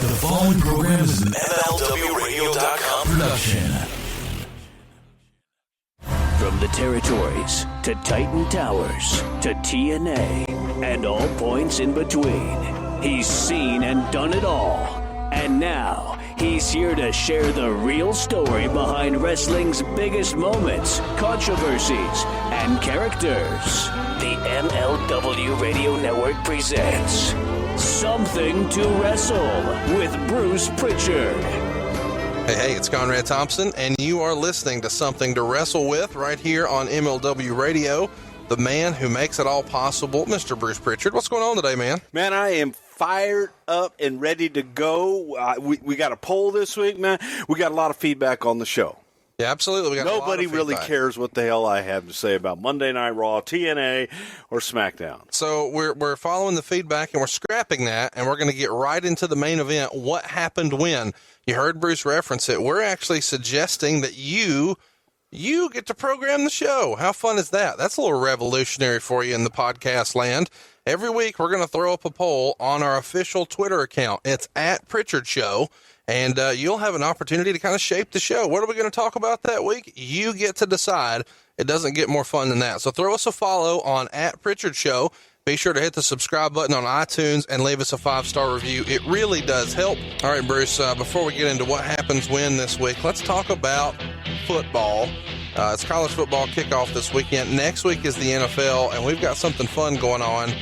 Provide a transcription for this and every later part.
The following program is an MLWRadio.com production. From the territories to Titan Towers to TNA and all points in between, he's seen and done it all. And now, he's here to share the real story behind wrestling's biggest moments, controversies, and characters. The MLW Radio Network presents Something to Wrestle with Bruce Prichard. Hey, it's Conrad Thompson, and you are listening to Something to Wrestle with right here on MLW Radio. The man who makes it all possible, Mr. Bruce Prichard. What's going on today, man? Man, I am fired up and ready to go. We got a poll this week, man. We got a lot of feedback on the show. Yeah, absolutely. Nobody really cares what the hell I have to say about Monday Night Raw, TNA, or SmackDown. So we're following the feedback, and we're scrapping that, and we're going to get right into the main event. What happened when? You heard Bruce reference it. We're actually suggesting that you get to program the show. How fun is that? That's a little revolutionary for you in the podcast land. Every week, we're going to throw up a poll on our official Twitter account. It's at Prichard Show, and you'll have an opportunity to kind of shape the show. What are we going to talk about that week? You get to decide. It doesn't get more fun than that. So throw us a follow on at Prichard Show. Be sure to hit the subscribe button on iTunes and leave us a 5-star review. It really does help. All right, Bruce, before we get into what happens when this week, let's talk about football. It's college football kickoff this weekend. Next week is the NFL, and we've got something fun going on.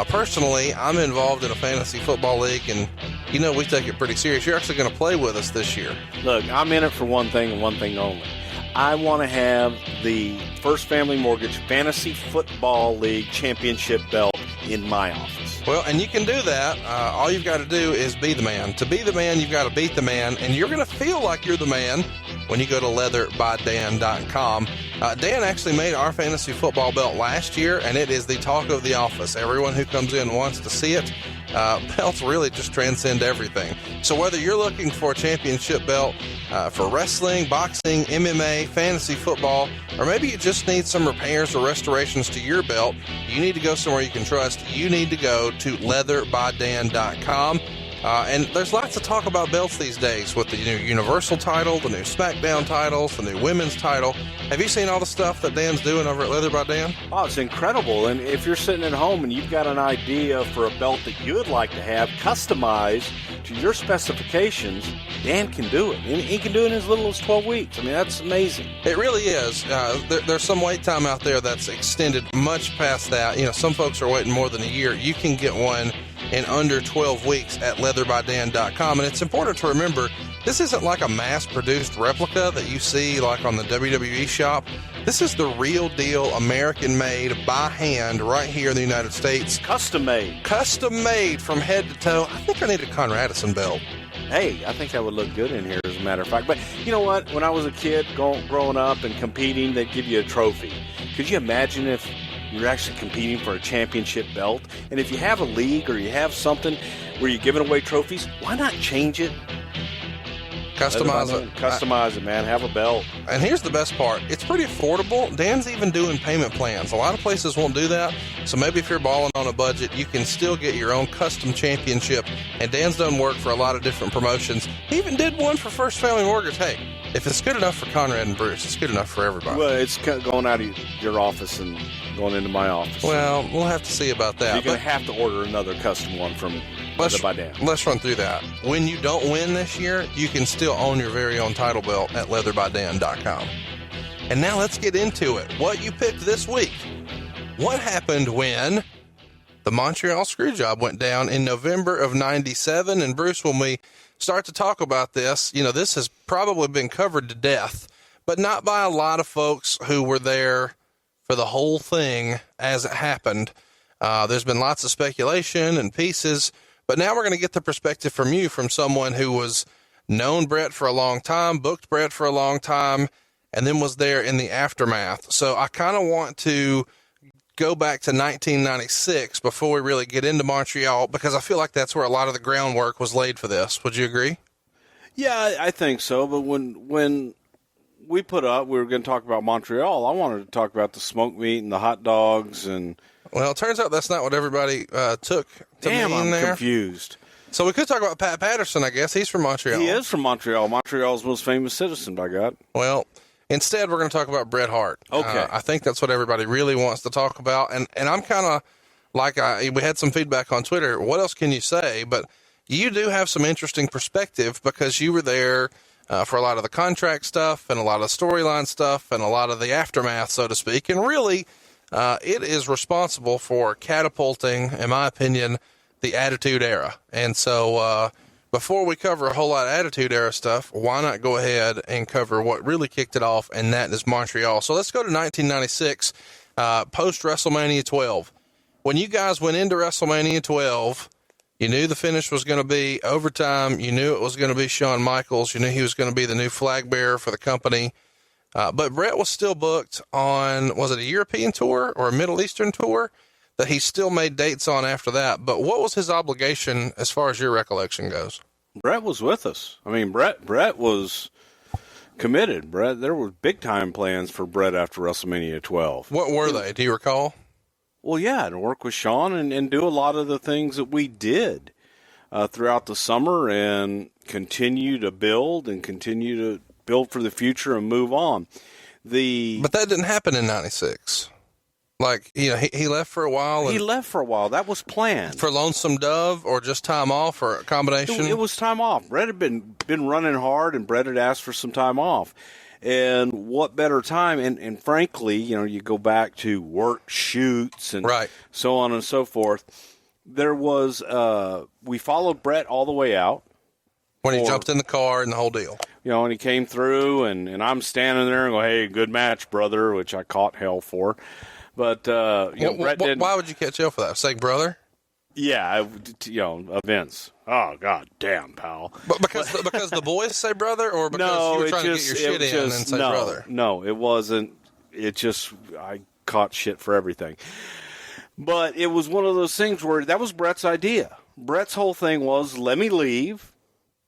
Personally, I'm involved in a fantasy football league, and you know we take it pretty serious. You're actually going to play with us this year. Look, I'm in it for one thing and one thing only. I want to have the First Family Mortgage Fantasy Football League Championship belt in my office. Well, and you can do that. All you've got to do is be the man. To be the man, you've got to beat the man, and you're going to feel like you're the man when you go to leatherbydan.com. Dan actually made our fantasy football belt last year, and it is the talk of the office. Everyone who comes in wants to see it. Belts really just transcend everything. So whether you're looking for a championship belt for wrestling, boxing, MMA, fantasy football, or maybe you just need some repairs or restorations to your belt, you need to go somewhere you can trust. You need to go to leatherbydan.com. And there's lots of talk about belts these days with the new Universal title, the new SmackDown titles, the new women's title. Have you seen all the stuff that Dan's doing over at Leather by Dan? Oh, it's incredible. And if you're sitting at home and you've got an idea for a belt that you would like to have customized to your specifications, Dan can do it. And he can do it in as little as 12 weeks. I mean, that's amazing. It really is. There's some wait time out there that's extended much past that. You know, some folks are waiting more than a year. You can get one in under 12 weeks at leatherbydan.com. And it's important to remember, this isn't like a mass-produced replica that you see like on the WWE shop. This is the real deal, American-made, by hand, right here in the United States. Custom-made. Custom-made from head to toe. I think I need a Conradison belt. Hey, I think that would look good in here, as a matter of fact. But you know what? When I was a kid growing up and competing, they'd give you a trophy. Could you imagine if you're actually competing for a championship belt? And if you have a league or you have something where you're giving away trophies, why not change it? Customize it. Customize it, man. Have a belt. And here's the best part. It's pretty affordable. Dan's even doing payment plans. A lot of places won't do that. So maybe if you're balling on a budget, you can still get your own custom championship. And Dan's done work for a lot of different promotions. He even did one for First Family Mortgage. Hey, if it's good enough for Conrad and Bruce, it's good enough for everybody. Well, it's going out of your office and going into my office. Well, we'll have to see about that. You're going to have to order another custom one from Let's Let's run through that. When you don't win this year, you can still own your very own title belt at leatherbydan.com. And now let's get into it. What you picked this week. What happened when the Montreal Screwjob went down in November of 97? And Bruce, when we start to talk about this, you know, this has probably been covered to death, but not by a lot of folks who were there for the whole thing as it happened. There's been lots of speculation and pieces, but now we're going to get the perspective from you, from someone who was known Bret for a long time, booked Bret for a long time, and then was there in the aftermath. So I kind of want to go back to 1996 before we really get into Montreal, because I feel like that's where a lot of the groundwork was laid for this. Would you agree? Yeah, I think so. But when we put up, we were going to talk about Montreal, I wanted to talk about the smoked meat and the hot dogs. And well, it turns out that's not what everybody took to damn, mean I'm there. confused. So we could talk about Pat Patterson, I guess. He's from Montreal. He is from Montreal. Montreal's most famous citizen, by God. Well, instead, we're going to talk about Bret Hart. Okay. I think that's what everybody really wants to talk about. And I'm kind of like, we had some feedback on Twitter. What else can you say? But you do have some interesting perspective because you were there for a lot of the contract stuff and a lot of storyline stuff and a lot of the aftermath, so to speak. And really, it is responsible for catapulting, in my opinion, the Attitude Era. And so before we cover a whole lot of Attitude Era stuff, why not go ahead and cover what really kicked it off, and that is Montreal. So let's go to 1996, post WrestleMania 12. When you guys went into WrestleMania 12, you knew the finish was going to be overtime. You knew it was going to be Shawn Michaels. You knew he was going to be the new flag bearer for the company. But Bret was still booked on, was it a European tour or a Middle Eastern tour that he still made dates on after that? But what was his obligation as far as your recollection goes? Bret was with us. I mean, Bret was committed. There were big time plans for Bret after WrestleMania 12. What were they? Do you recall? Well, yeah, to work with Shawn and do a lot of the things that we did throughout the summer and continue to build for the future and move on. But that didn't happen in 96. Like, you know, he left for a while. He left for a while. That was planned. For Lonesome Dove or just time off or a combination? It was time off. Bret had been running hard, and Bret had asked for some time off. And what better time? And frankly, you know, you go back to work shoots and so on and so forth. There was, we followed Bret all the way out. When he jumped in the car and the whole deal. You know, and he came through, and I'm standing there and go, hey, good match, brother, which I caught hell for. But, Bret didn't. Why would you catch hell for that? Say brother? Yeah, Vince. Oh, God damn, pal. But because the boys say brother, or because you were trying to get your shit in and say brother? No, it wasn't. It just, I caught shit for everything. But it was one of those things where that was Bret's idea. Bret's whole thing was, let me leave,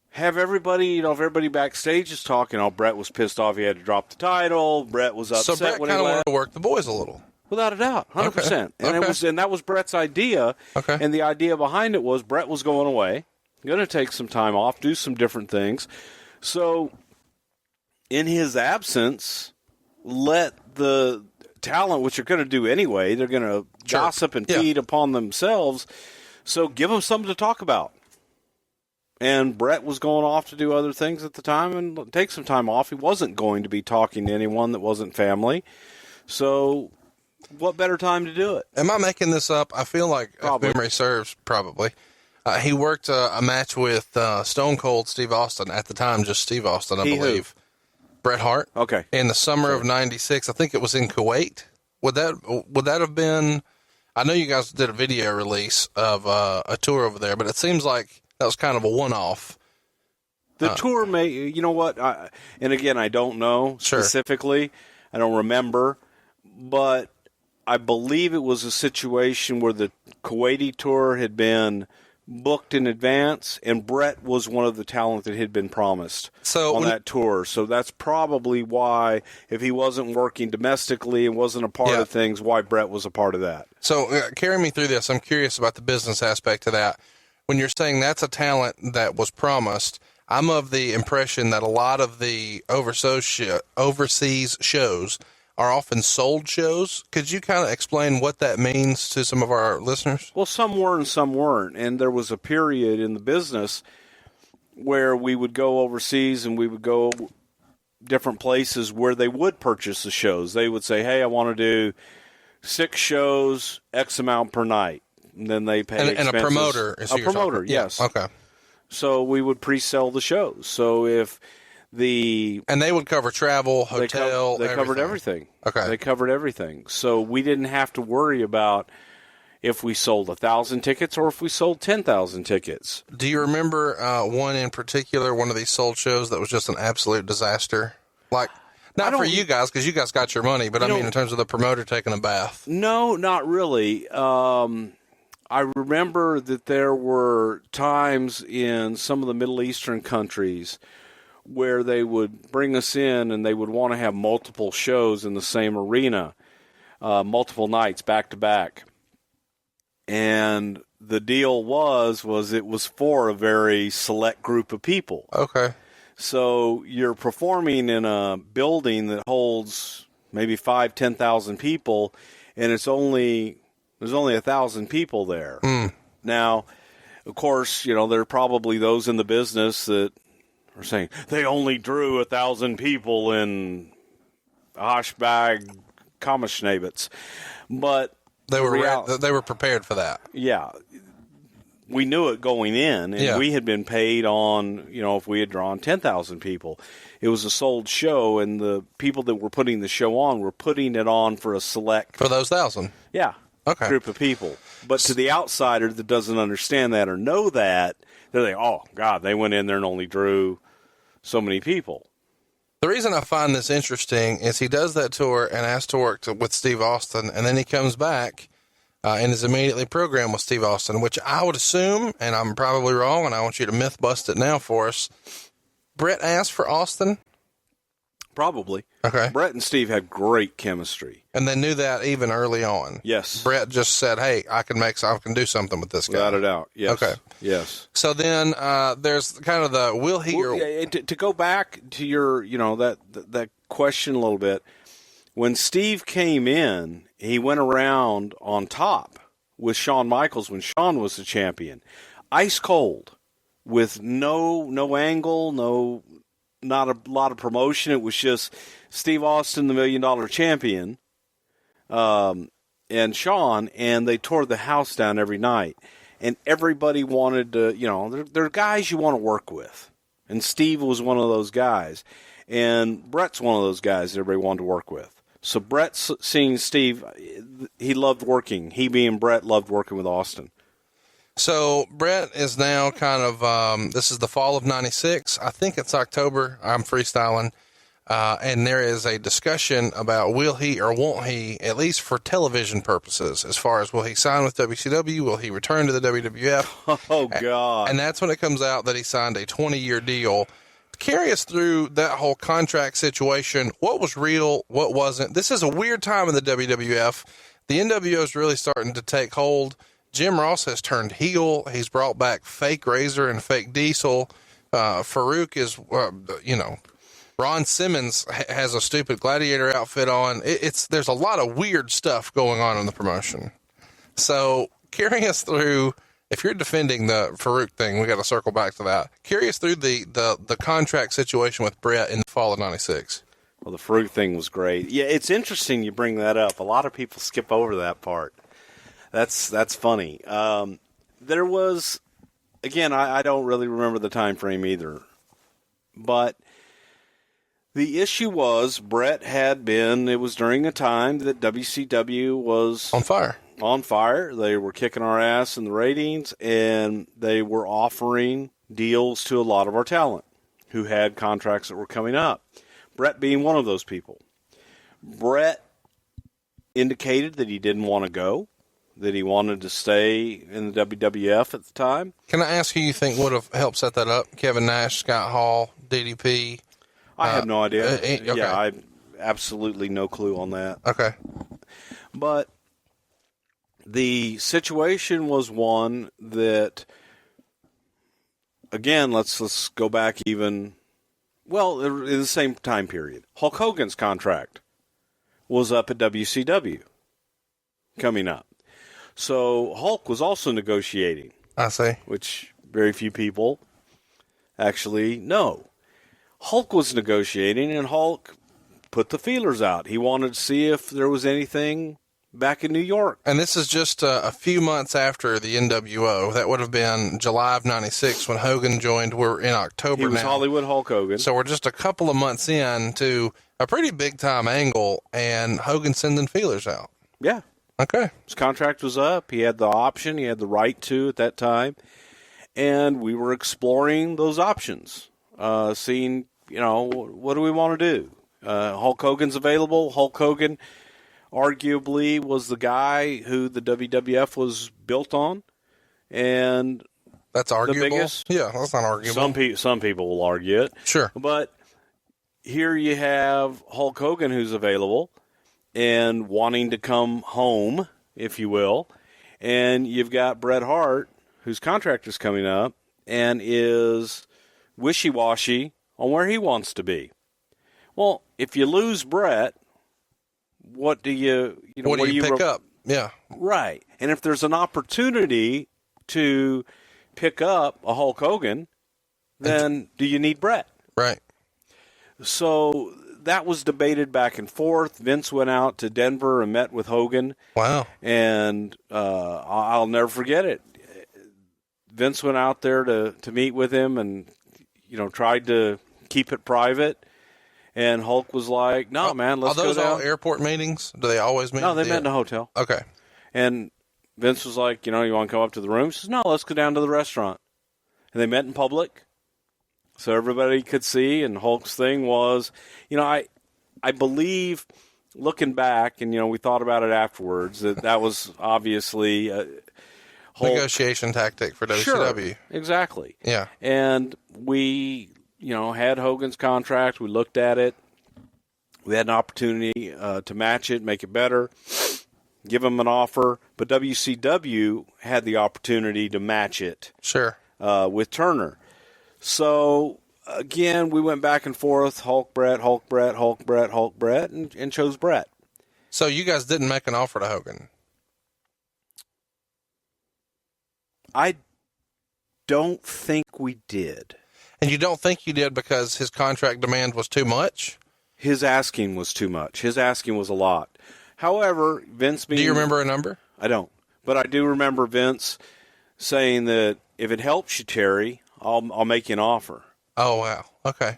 have everybody, you know, if everybody backstage is talking, Bret was pissed off he had to drop the title, Bret was upset so Bret when he kind of left. wanted to work the boys a little. Without a doubt, 100%. Okay. And that was Bret's idea. Okay. And the idea behind it was Bret was going away, going to take some time off, do some different things. So, in his absence, let the talent, which you're going to do anyway, they're going to gossip and feed upon themselves. So, give them something to talk about. And Bret was going off to do other things at the time and take some time off. He wasn't going to be talking to anyone that wasn't family. So, what better time to do it? Am I making this up? I feel like, if memory serves, probably. He worked a match with Stone Cold Steve Austin, at the time just Steve Austin, I believe. Bret Hart. Okay. In the summer of 96, I think it was in Kuwait. Would that have been, I know you guys did a video release of a tour over there, but it seems like that was kind of a one-off. The tour may, you know what, and again, I don't know specifically. I don't remember, but I believe it was a situation where the Kuwaiti tour had been booked in advance, and Bret was one of the talent that had been promised on that tour. So that's probably why, if he wasn't working domestically and wasn't a part of things, why Bret was a part of that. So carry me through this. I'm curious about the business aspect of that. When you're saying that's a talent that was promised, I'm of the impression that a lot of the overseas shows are often sold shows. Could you kind of explain what that means to some of our listeners? Well, some were and some weren't. And there was a period in the business where we would go overseas and we would go different places where they would purchase the shows. They would say, hey, I want to do 6 shows, X amount per night. And then they pay expenses. And a promoter is who you're talking about. Yes. Okay. So we would pre-sell the shows. So if and they would cover travel, hotel, they covered everything. Okay. They covered everything. So we didn't have to worry about if we sold 1,000 tickets or if we sold 10,000 tickets. Do you remember one in particular, one of these sold shows that was just an absolute disaster? Like, not for you guys, because you guys got your money, but I mean in terms of the promoter taking a bath. No, not really. I remember that there were times in some of the Middle Eastern countries where they would bring us in and they would want to have multiple shows in the same arena, multiple nights back to back. And the deal was it was for a very select group of people. Okay. So you're performing in a building that holds maybe 5,000-10,000 people, and there's only 1,000 people there. Now, of course, there are probably those in the business that are saying they only drew 1,000 people in Hochberg, Kammerschnabitz, but they were prepared for that. Yeah. We knew it going in, and we had been paid on, if we had drawn 10,000 people. It was a sold show, and the people that were putting the show on were putting it on for a select... For those 1,000? Yeah. Okay. Group of people. But to the outsider that doesn't understand that or know that, they're like, oh, God, they went in there and only drew so many people. The reason I find this interesting is he does that tour and has to work with Steve Austin, and then he comes back and is immediately programmed with Steve Austin, which I would assume, and I'm probably wrong, and I want you to myth bust it now for us, Bret asked for Austin? Probably. Okay. Bret and Steve had great chemistry. And they knew that even early on. Yes. Bret just said, hey, I can do something with this guy. Without a doubt. Yes. Okay. Yes. So then there's kind of the will he or... To go back to your, that question a little bit, when Steve came in, he went around on top with Shawn Michaels when Shawn was the champion. Ice cold, with no angle, not a lot of promotion. It was just Steve Austin, the $1 Million champion, and Shawn, and they tore the house down every night. And everybody wanted to, there are guys you want to work with. And Steve was one of those guys. And Bret's one of those guys that everybody wanted to work with. So Bret, seeing Steve, he loved working. He being Bret loved working with Austin. So Bret is now kind of, this is the fall of 96. I think it's October. I'm freestyling. And there is a discussion about will he or won't he, at least for television purposes, as far as will he sign with WCW? Will he return to the WWF? Oh, God. And that's when it comes out that he signed a 20-year deal. Carry us through that whole contract situation. What was real? What wasn't? This is a weird time in the WWF. The NWO is really starting to take hold. Jim Ross has turned heel. He's brought back fake Razor and fake Diesel. Farouk is, Ron Simmons has a stupid gladiator outfit on. There's a lot of weird stuff going on in the promotion. So carry us through. If you're defending the Farouk thing, we got to circle back to that. Carry us through the contract situation with Bret in the fall of 96. Well, the Farouk thing was great. Yeah, it's interesting you bring that up. A lot of people skip over that part. That's funny. There was, again, I don't really remember the time frame either. But the issue was Bret it was during a time that WCW was on fire. They were kicking our ass in the ratings, and they were offering deals to a lot of our talent who had contracts that were coming up. Bret being one of those people. Bret indicated that he didn't want to go, that he wanted to stay in the WWF at the time. Can I ask who you think would have helped set that up? Kevin Nash, Scott Hall, DDP? I have no idea. Okay. Yeah, I have absolutely no clue on that. Okay. But the situation was one that, again, let's go back even, in the same time period. Hulk Hogan's contract was up at WCW coming up. So Hulk was also negotiating. I see. Which very few people actually know. Hulk was negotiating, and Hulk put the feelers out. He wanted to see if there was anything back in New York. And this is just a few months after the NWO. That would have been July of 96 when Hogan joined. We're in October now. He was Hollywood Hulk Hogan. So we're just a couple of months in to a pretty big-time angle, and Hogan sending feelers out. Yeah. Okay. His contract was up. He had the option. He had the right to at that time. And we were exploring those options, seeing, what do we want to do? Hulk Hogan's available. Hulk Hogan arguably was the guy who the WWF was built on. And that's arguable? The biggest, yeah, that's not arguable. Some people will argue it. Sure. But here you have Hulk Hogan who's available and wanting to come home, if you will. And you've got Bret Hart, whose contract is coming up, and is wishy-washy on where he wants to be. Well, if you lose Bret, what do you pick up? Yeah. Right. And if there's an opportunity to pick up a Hulk Hogan, then do you need Bret? Right. So that was debated back and forth. Vince went out to Denver and met with Hogan. Wow. And I'll never forget it. Vince went out there to meet with him and, tried to keep it private. And Hulk was like, no, man, let's go down. Are those all airport meetings? Do they always meet? No, they met in a hotel. Okay. And Vince was like, you want to come up to the room? He says, no, let's go down to the restaurant. And they met in public so everybody could see. And Hulk's thing was, I believe, looking back, and, we thought about it afterwards, that was obviously a Hulk negotiation tactic for WCW. Sure, exactly. Yeah. And we, had Hogan's contract. We looked at it. We had an opportunity to match it, make it better, give him an offer. But WCW had the opportunity to match it. Sure. With Turner. So, again, we went back and forth, Hulk Bret, Hulk Bret, Hulk Bret, Hulk Bret, and chose Bret. So you guys didn't make an offer to Hogan? I don't think we did. And you don't think you did because his contract demand was too much? His asking was too much. His asking was a lot. However, Vince being... Do you remember a number? I don't. But I do remember Vince saying that if it helps you, Terry, I'll make you an offer. Oh, wow. Okay.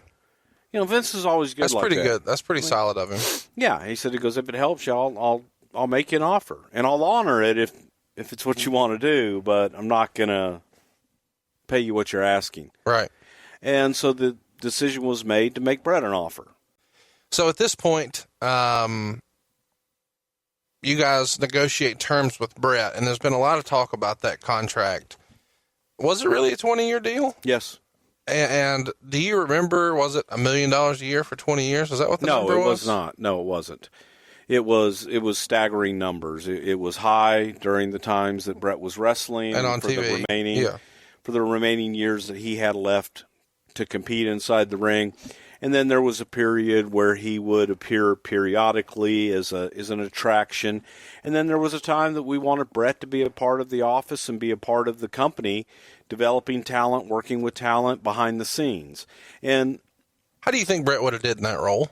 Vince is always good. That's like pretty that. good. That's pretty solid of him. Yeah, he said, if it helps you, I'll make you an offer. And I'll honor it if it's what you want to do, but I'm not going to pay you what you're asking. Right. And so the decision was made to make Bret an offer. So at this point, you guys negotiate terms with Bret, and there's been a lot of talk about that contract. Was it really a 20-year deal? Yes. And do you remember, was it $1 million a year for 20 years? Is that what the number was? No, it was not. No, it wasn't. It was staggering numbers. It was high during the times that Bret was wrestling. And on for TV. For the remaining years that he had left to compete inside the ring. And then there was a period where he would appear periodically as an attraction. And then there was a time that we wanted Bret to be a part of the office and be a part of the company, developing talent, working with talent behind the scenes. And how do you think Bret would have did in that role?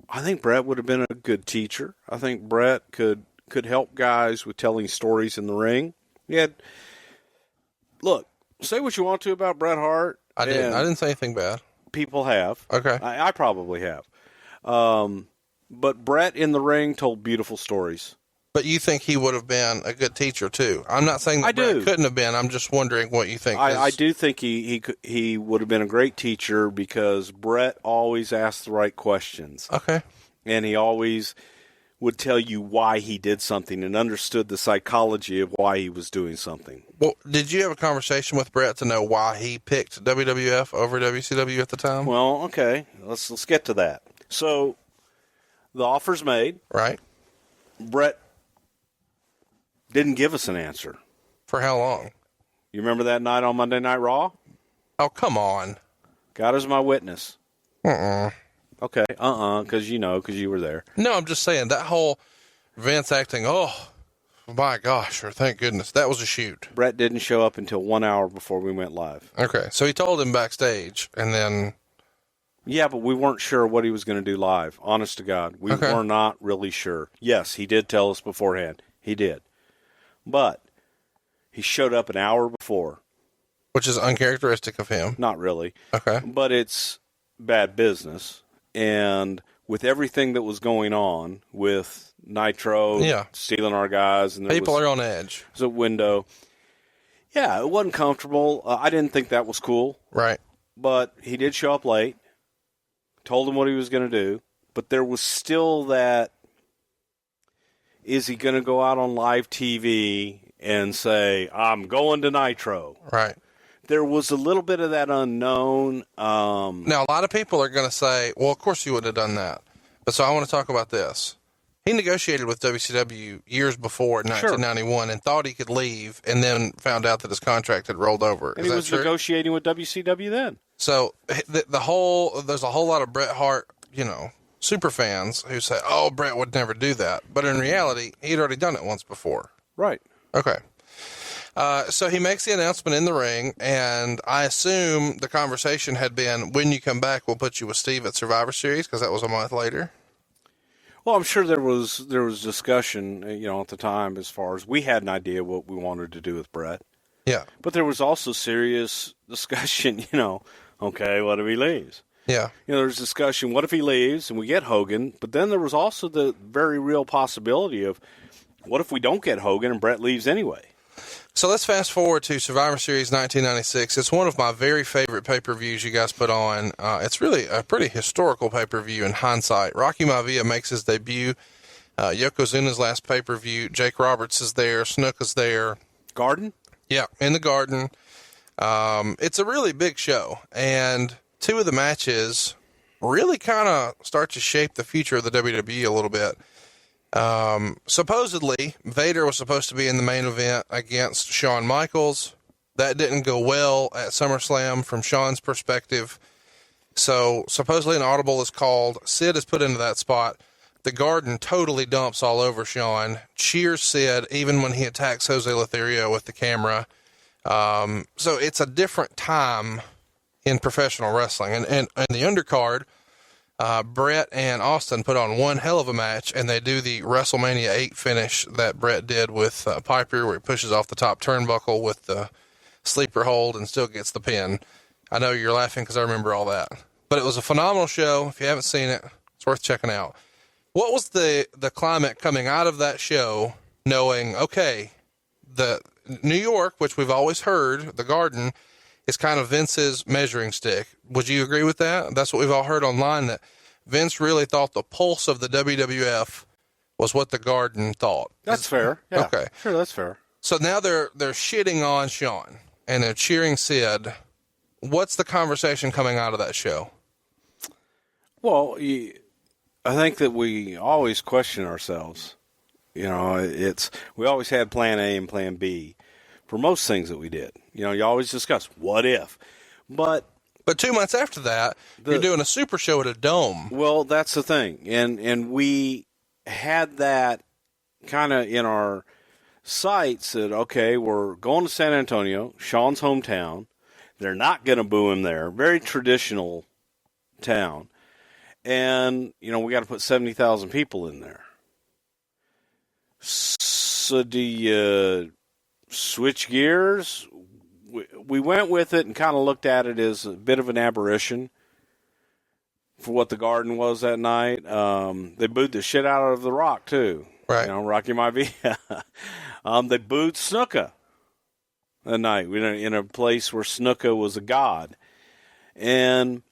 I think Bret would have been a good teacher. I think Bret could help guys with telling stories in the ring. Look, say what you want to about Bret Hart. I didn't say anything bad. People have. Okay. I probably have. But Bret in the ring told beautiful stories. But you think he would have been a good teacher too? I'm not saying that Bret couldn't have been. I'm just wondering what you think. I do think he would have been a great teacher because Bret always asked the right questions. Okay. And he always would tell you why he did something and understood the psychology of why he was doing something. Well, did you have a conversation with Bret to know why he picked WWF over WCW at the time? Well, okay. Let's get to that. So the offer's made. Right. Bret didn't give us an answer. For how long? You remember that night on Monday Night Raw? Oh, come on. God is my witness. Okay, because you were there. No, I'm just saying that whole Vince acting, oh, my gosh, or thank goodness, that was a shoot. Bret didn't show up until 1 hour before we went live. Okay, so he told him backstage, and then... Yeah, but we weren't sure what he was going to do live, honest to God. We were not really sure. Yes, he did tell us beforehand. He did. But he showed up an hour before. Which is uncharacteristic of him. Not really. Okay. But it's bad business. And with everything that was going on with Nitro stealing our guys. And people are on edge. There's a window. Yeah, it wasn't comfortable. I didn't think that was cool. Right. But he did show up late. Told him what he was going to do. But there was still that, is he going to go out on live TV and say, I'm going to Nitro? Right. There was a little bit of that unknown. Now, a lot of people are going to say, well, of course you would have done that. But so I want to talk about this. He negotiated with WCW years before in 1991 and thought he could leave, and then found out that his contract had rolled over. And he was negotiating with WCW then. So there's a whole lot of Bret Hart, super fans who say, "Oh, Bret would never do that," but in reality, he'd already done it once before. Right. Okay. So he makes the announcement in the ring, and I assume the conversation had been, "When you come back, we'll put you with Steve at Survivor Series," because that was a month later. Well, I'm sure there was discussion, at the time, as far as we had an idea what we wanted to do with Bret. Yeah. But there was also serious discussion, okay, what if he leaves? Yeah. There's discussion, what if he leaves and we get Hogan? But then there was also the very real possibility of, what if we don't get Hogan and Bret leaves anyway? So let's fast forward to Survivor Series 1996. It's one of my very favorite pay-per-views you guys put on. It's really a pretty historical pay-per-view in hindsight. Rocky Maivia makes his debut. Yokozuna's last pay-per-view. Jake Roberts is there. Snook is there. Garden? Yeah, in the Garden. It's a really big show. And two of the matches really kind of start to shape the future of the WWE a little bit. Supposedly, Vader was supposed to be in the main event against Shawn Michaels. That didn't go well at SummerSlam from Shawn's perspective. So supposedly an audible is called. Sid is put into that spot. The Garden totally dumps all over Shawn. Cheers Sid, even when he attacks Jose Lothario with the camera. So it's a different time in professional wrestling. And the undercard, Bret and Austin put on one hell of a match, and they do the WrestleMania 8 finish that Bret did with Piper, where he pushes off the top turnbuckle with the sleeper hold and still gets the pin. I know you're laughing because I remember all that. But it was a phenomenal show. If you haven't seen it, it's worth checking out. What was the climate coming out of that show, knowing, okay, the New York, which we've always heard, the Garden, is kind of Vince's measuring stick. Would you agree with that? That's what we've all heard online, that Vince really thought the pulse of the WWF was what the Garden thought. That's fair. Yeah. Okay. Sure, that's fair. So now they're shitting on Shawn and they're cheering Sid. What's the conversation coming out of that show? Well, I think that we always question ourselves. We always had plan A and plan B for most things that we did. You always discuss, what if? But 2 months after that, you're doing a super show at a dome. Well, that's the thing. And we had that kind of in our sights that, okay, we're going to San Antonio, Shawn's hometown. They're not going to boo him there. Very traditional town. And, we got to put 70,000 people in there. So do you switch gears? We went with it and kind of looked at it as a bit of an aberration for what the Garden was that night. They booed the shit out of The Rock, too. Right. Rocky Maivia. They booed Snuka that night in a place where Snuka was a god. And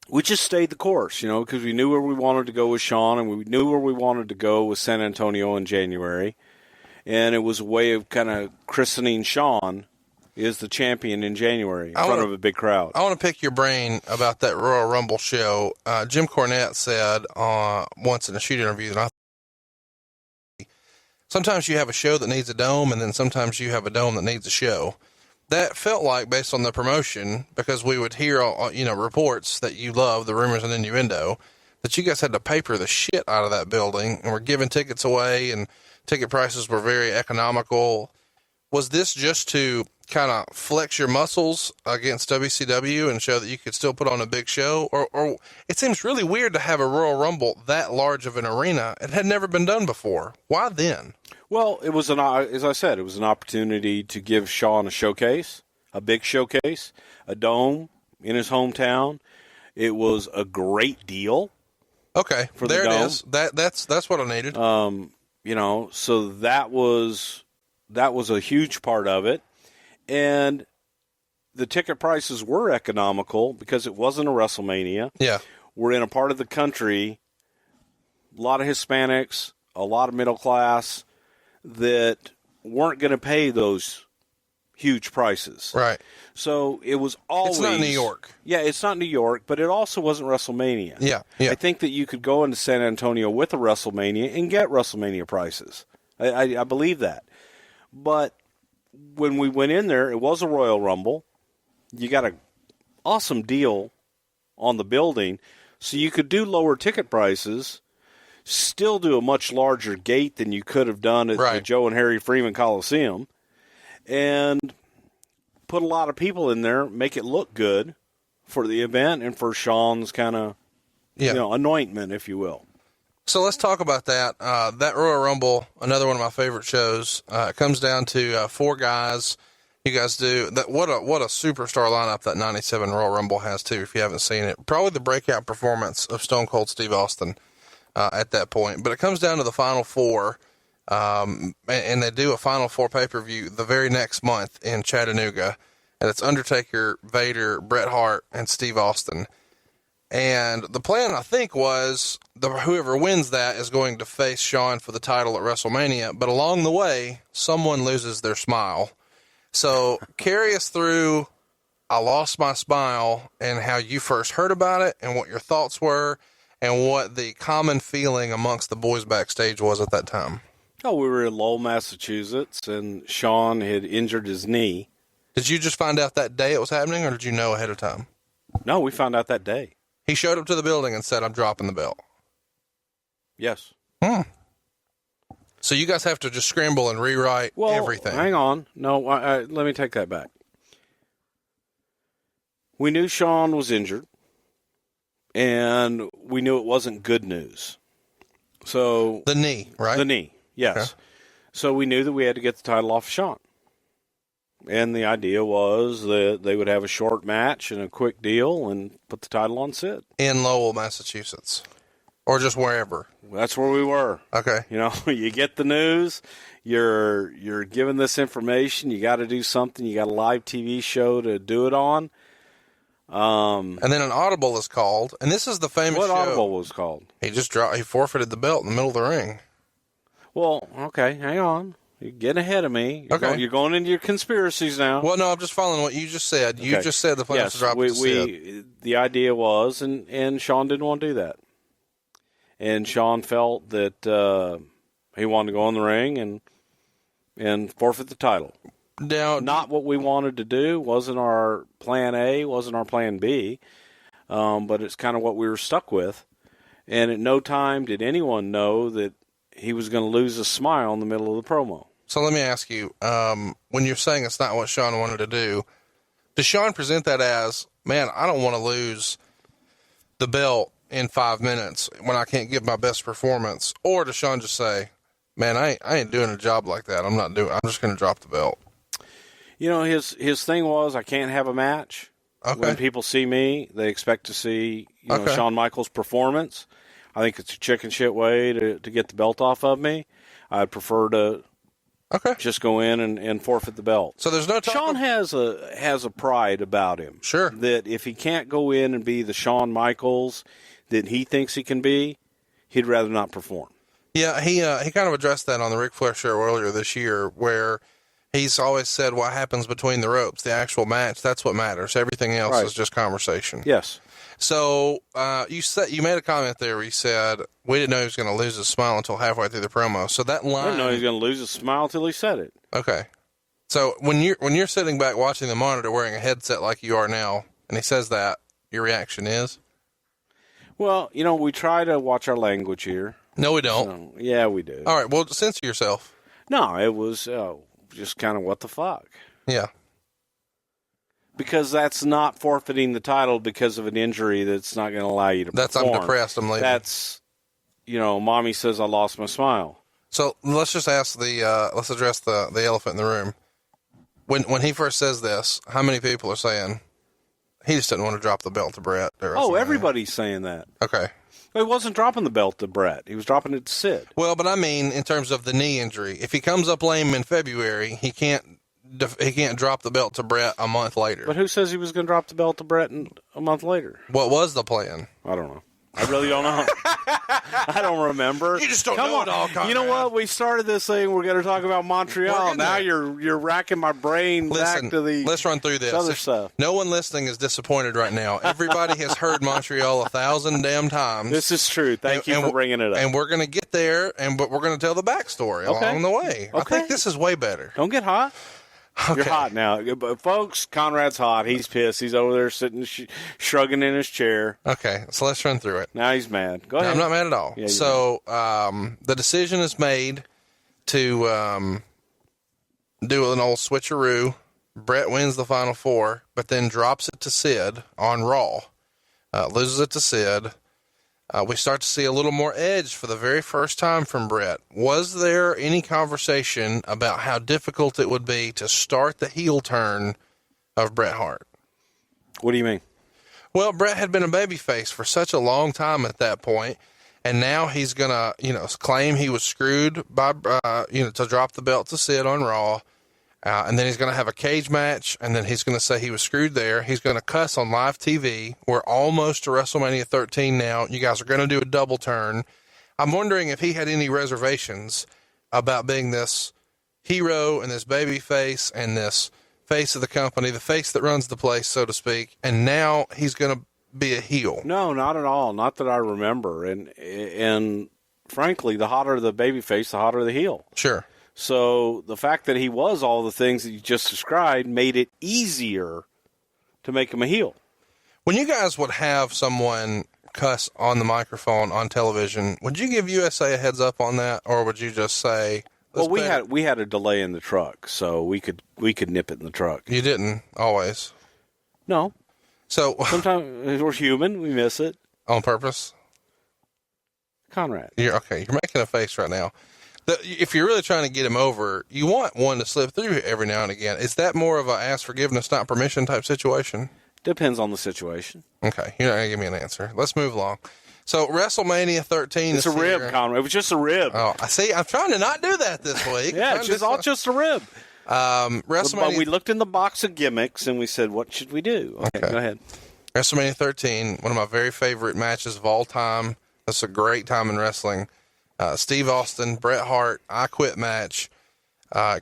we just stayed the course, because we knew where we wanted to go with Shawn, and we knew where we wanted to go with San Antonio in January. And it was a way of kind of christening Shawn as the champion in January in front of a big crowd. I want to pick your brain about that Royal Rumble show. Jim Cornette said once in a shoot interview that sometimes you have a show that needs a dome, and then sometimes you have a dome that needs a show. That felt like, based on the promotion, because we would hear, reports that you love, the rumors and innuendo, that you guys had to paper the shit out of that building and were giving tickets away, and ticket prices were very economical. Was this just to kind of flex your muscles against WCW and show that you could still put on a big show? Or it seems really weird to have a Royal Rumble that large of an arena. It had never been done before. Why then? Well, it was as I said, it was an opportunity to give Shawn a showcase, a big showcase, a dome in his hometown. It was a great deal. Okay, for there the dome. It is. That's what I needed. So that was a huge part of it. And the ticket prices were economical because it wasn't a WrestleMania. Yeah. We're in a part of the country, a lot of Hispanics, a lot of middle class that weren't going to pay those huge prices. Right. So it was always... It's not New York. Yeah, it's not New York, but it also wasn't WrestleMania. Yeah. I think that you could go into San Antonio with a WrestleMania and get WrestleMania prices. I believe that. But when we went in there, it was a Royal Rumble. You got an awesome deal on the building, so you could do lower ticket prices, still do a much larger gate than you could have done at the Joe and Harry Freeman Coliseum, and put a lot of people in there, make it look good for the event and for Shawn's kind of anointment, if you will. So let's talk about that. That Royal Rumble, another one of my favorite shows. It comes down to 4 guys. You guys do that. What a superstar lineup that 97 Royal Rumble has too. If you haven't seen it, probably the breakout performance of Stone Cold Steve Austin at that point. But it comes down to the final 4, and they do a final 4 pay-per-view the very next month in Chattanooga, and it's Undertaker, Vader, Bret Hart, and Steve Austin. And the plan, I think, was whoever wins that is going to face Shawn for the title at WrestleMania. But along the way, someone loses their smile. So carry us through I Lost My Smile and how you first heard about it and what your thoughts were and what the common feeling amongst the boys backstage was at that time. Oh, we were in Lowell, Massachusetts, and Shawn had injured his knee. Did you just find out that day it was happening, or did you know ahead of time? No, we found out that day. He showed up to the building and said, I'm dropping the belt. Yes. So you guys have to just scramble and rewrite everything. Hang on. No, let me take that back. We knew Shawn was injured, and we knew it wasn't good news. So the knee, right? The knee, yes. Okay. So we knew that we had to get the title off of Shawn. And the idea was that they would have a short match and a quick deal and put the title on Sid. In Lowell, Massachusetts. Or just wherever. That's where we were. Okay. You know, you get the news, you're given this information, you got to do something, you got a live TV show to do it on. And then an audible is called, and this is the famous show. What audible was called? He forfeited the belt in the middle of the ring. Well, okay, hang on. You're getting ahead of me. You're going into your conspiracies now. Well, no, I'm just following what you just said. You just said the plan was to drop the Sid. The idea was, and Shawn didn't want to do that. And Shawn felt that he wanted to go in the ring and forfeit the title. Now, not what we wanted to do. Wasn't our plan A. Wasn't our plan B. But it's kind of what we were stuck with. And at no time did anyone know that he was going to lose a smile in the middle of the promo. So let me ask you, when you're saying it's not what Shawn wanted to do, does Shawn present that as, man, I don't want to lose the belt in 5 minutes when I can't give my best performance? Or does Shawn just say, man, I ain't doing a job like that. I'm just going to drop the belt. You know, his thing was, I can't have a match. Okay. When people see me, they expect to see Shawn Michaels' performance. I think it's a chicken shit way to get the belt off of me. I'd prefer to just go in and forfeit the belt. So there's no talk. Shawn has a pride about him. Sure. That if he can't go in and be the Shawn Michaels that he thinks he can be, he'd rather not perform. Yeah, he kind of addressed that on the Ric Flair show earlier this year, where he's always said what happens between the ropes, the actual match, that's what matters. Everything else is just conversation. Yes. So you made a comment there where you said we didn't know he was going to lose his smile until halfway through the promo. So that line, I didn't know he was going to lose his smile until he said it. Okay. So when you're sitting back watching the monitor wearing a headset like you are now, and he says that, your reaction is? Well, we try to watch our language here. No, we don't. So, yeah, we do. All right. Well, censor yourself. No, it was just kind of what the fuck. Yeah. Because that's not forfeiting the title because of an injury that's not going to allow you to perform. I'm depressed, I'm leaving. That's, mommy says I lost my smile. So let's just ask let's address the elephant in the room. When he first says this, how many people are saying he just didn't want to drop the belt to Bret? Oh, everybody's saying that. Okay. He wasn't dropping the belt to Bret. He was dropping it to Sid. Well, but I mean, in terms of the knee injury, if he comes up lame in February, he can't drop the belt to Bret a month later. But who says he was going to drop the belt to Bret a month later? What was the plan? I don't know. I really don't know. I don't remember. You just don't know it all, Conrad. You know what? We started this thing. We're going to talk about Montreal. Now you're racking my brain back to the let's run through this. Other stuff. No one listening is disappointed right now. Everybody has heard Montreal 1,000 damn times. This is true. Thank you for bringing it up. And we're going to get there, but we're going to tell the backstory along the way. Okay. I think this is way better. Don't get hot. Okay. You're hot now. But folks, Conrad's hot. He's pissed. He's over there sitting, shrugging in his chair. Okay, so let's run through it. Now he's mad. Go ahead. I'm not mad at all. Yeah, so the decision is made to do an old switcheroo. Bret wins the Final Four, but then drops it to Sid on Raw. Loses it to Sid. We start to see a little more edge for the very first time from Bret. Was there any conversation about how difficult it would be to start the heel turn of Bret Hart? What do you mean? Well, Bret had been a babyface for such a long time at that point, and now he's going to, claim he was screwed by, to drop the belt to Sid on Raw. And then he's going to have a cage match, and then he's going to say he was screwed there. He's going to cuss on live TV. We're almost to WrestleMania 13 now. You guys are going to do a double turn. I'm wondering if he had any reservations about being this hero and this baby face and this face of the company, the face that runs the place, so to speak, and now he's going to be a heel. No, not at all. Not that I remember. And frankly, the hotter the baby face, the hotter the heel. Sure. So the fact that he was all the things that you just described made it easier to make him a heel. When you guys would have someone cuss on the microphone on television, would you give USA a heads up on that, or would you just say? Well, we had a delay in the truck, so we could nip it in the truck. You didn't always. No. So sometimes we're human, we miss it on purpose. Conrad, you're making a face right now. If you're really trying to get him over, you want one to slip through every now and again. Is that more of a ask forgiveness, not permission type situation? Depends on the situation. Okay. You're not going to give me an answer. Let's move along. So WrestleMania 13 It's a rib, here. Conrad. It was just a rib. Oh, I see. I'm trying to not do that this week. Yeah, it's just a rib. WrestleMania. But we looked in the box of gimmicks and we said, what should we do? Okay, go ahead. WrestleMania 13, one of my very favorite matches of all time. That's a great time in wrestling. Steve Austin, Bret Hart, I Quit match.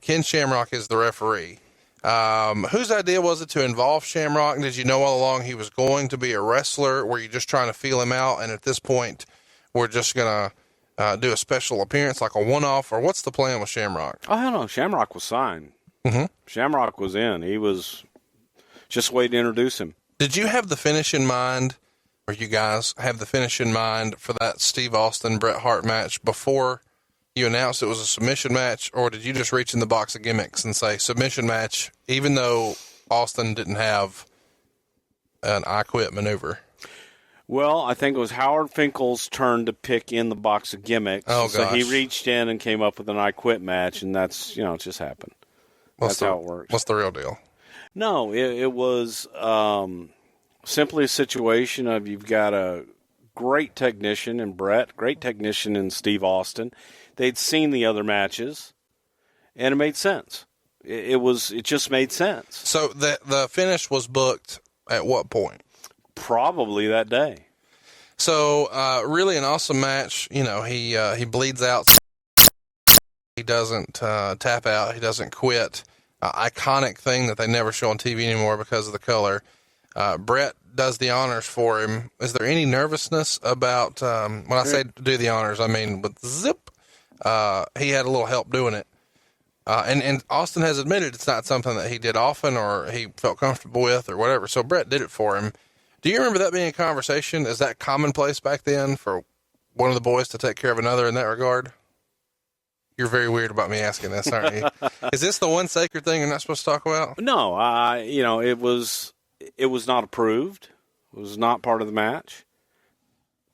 Ken Shamrock is the referee. Whose idea was it to involve Shamrock? Did you know all along he was going to be a wrestler? Were you just trying to feel him out? And at this point, we're just going to do a special appearance, like a one-off, or what's the plan with Shamrock? Oh, hell no. Shamrock was signed. Mm-hmm. Shamrock was in. He was just waiting to introduce him. Did you have the finish in mind? Or you guys have the finish in mind for that Steve Austin Bret Hart match before you announced it was a submission match, or did you just reach in the box of gimmicks and say submission match, even though Austin didn't have an I Quit maneuver? Well, I think it was Howard Finkel's turn to pick in the box of gimmicks. Oh, so he reached in and came up with an I Quit match, and that's, it just happened. That's how it works. What's the real deal? No, it was simply a situation of you've got a great technician in Bret, great technician in Steve Austin. They'd seen the other matches, and it made sense. It just made sense. So the finish was booked at what point? Probably that day. So really an awesome match. He bleeds out. He doesn't tap out. He doesn't quit. Iconic thing that they never show on TV anymore because of the color. Bret does the honors for him. Is there any nervousness about, when I say do the honors, I mean with zip, he had a little help doing it. And Austin has admitted it's not something that he did often or he felt comfortable with or whatever. So Bret did it for him. Do you remember that being a conversation? Is that commonplace back then for one of the boys to take care of another in that regard? You're very weird about me asking this, aren't you? Is this the one sacred thing you're not supposed to talk about? No, it was not approved. It was not part of the match.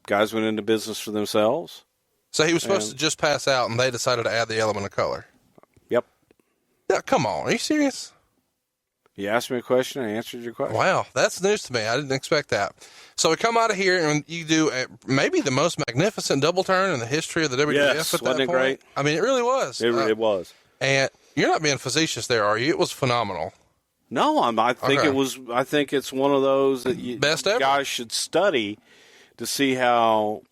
Guys went into business for themselves. So he was supposed to just pass out, and they decided to add the element of color. Yep. Yeah, come on. Are you serious? You asked me a question, I answered your question. Wow, that's news to me. I didn't expect that. So we come out of here, and you do maybe the most magnificent double turn in the history of the WWF yes, at that wasn't it point. Great? I mean, it really was. It was. And you're not being facetious there, are you? It was phenomenal. No, I think it was. I think it's one of those that best ever. Guys should study to see how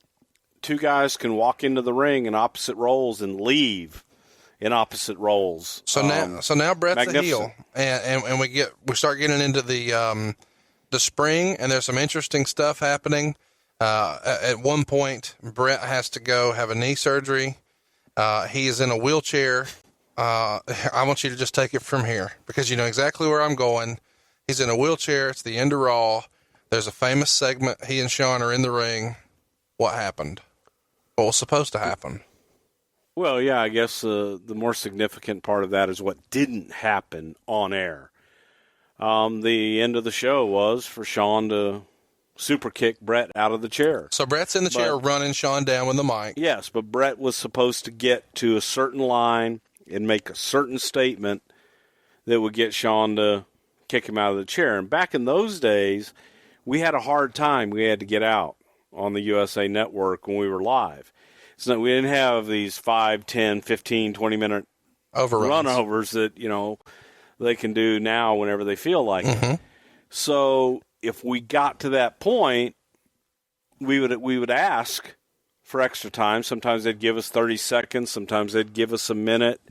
two guys can walk into the ring in opposite roles and leave in opposite roles. So now Bret's a heel, and we start getting into the spring, and there's some interesting stuff happening. At one point, Bret has to go have a knee surgery. He is in a wheelchair. I want you to just take it from here because you know exactly where I'm going. He's in a wheelchair. It's the end of Raw. There's a famous segment. He and Shawn are in the ring. What happened? What was supposed to happen? Well, yeah, I guess the more significant part of that is what didn't happen on air. The end of the show was for Shawn to super kick Bret out of the chair. So Bret's in the chair running Shawn down with the mic. Yes, but Bret was supposed to get to a certain line and make a certain statement that would get Shawn to kick him out of the chair. And back in those days, we had a hard time. We had to get out on the USA Network when we were live. So we didn't have these 5, 10, 15, 20-minute runovers that, you know, they can do now whenever they feel like it. So if we got to that point, we would ask for extra time. Sometimes they'd give us 30 seconds. Sometimes they'd give us a minute.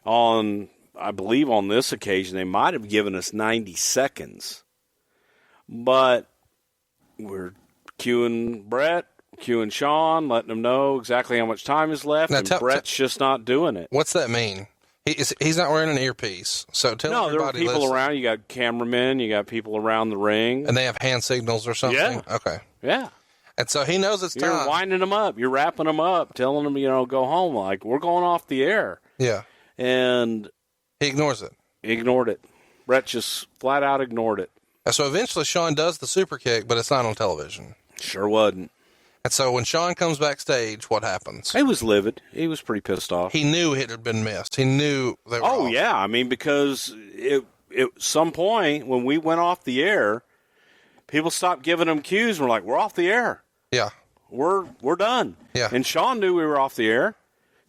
I believe on this occasion, they might have given us 90 seconds. But we're cueing Bret, cueing Shawn, letting them know exactly how much time is left, and Bret's just not doing it. What's that mean? He's not wearing an earpiece. So tell everybody. There are people around. You got cameramen. You got people around the ring. And they have hand signals or something? Yeah. Okay. Yeah. And so he knows it's time. You're winding them up. You're wrapping them up, telling them, you know, go home. Like, we're going off the air. Yeah. And he ignores it. He ignored it. Bret just flat out ignored it. And so eventually Shawn does the super kick, but it's not on television. Sure wasn't. And so when Shawn comes backstage, what happens? He was livid. He was pretty pissed off. He knew it had been missed. He knew they were off. Yeah. I mean, because at some point when we went off the air, people stopped giving him cues and we're like, we're off the air. Yeah. We're done. Yeah. And Shawn knew we were off the air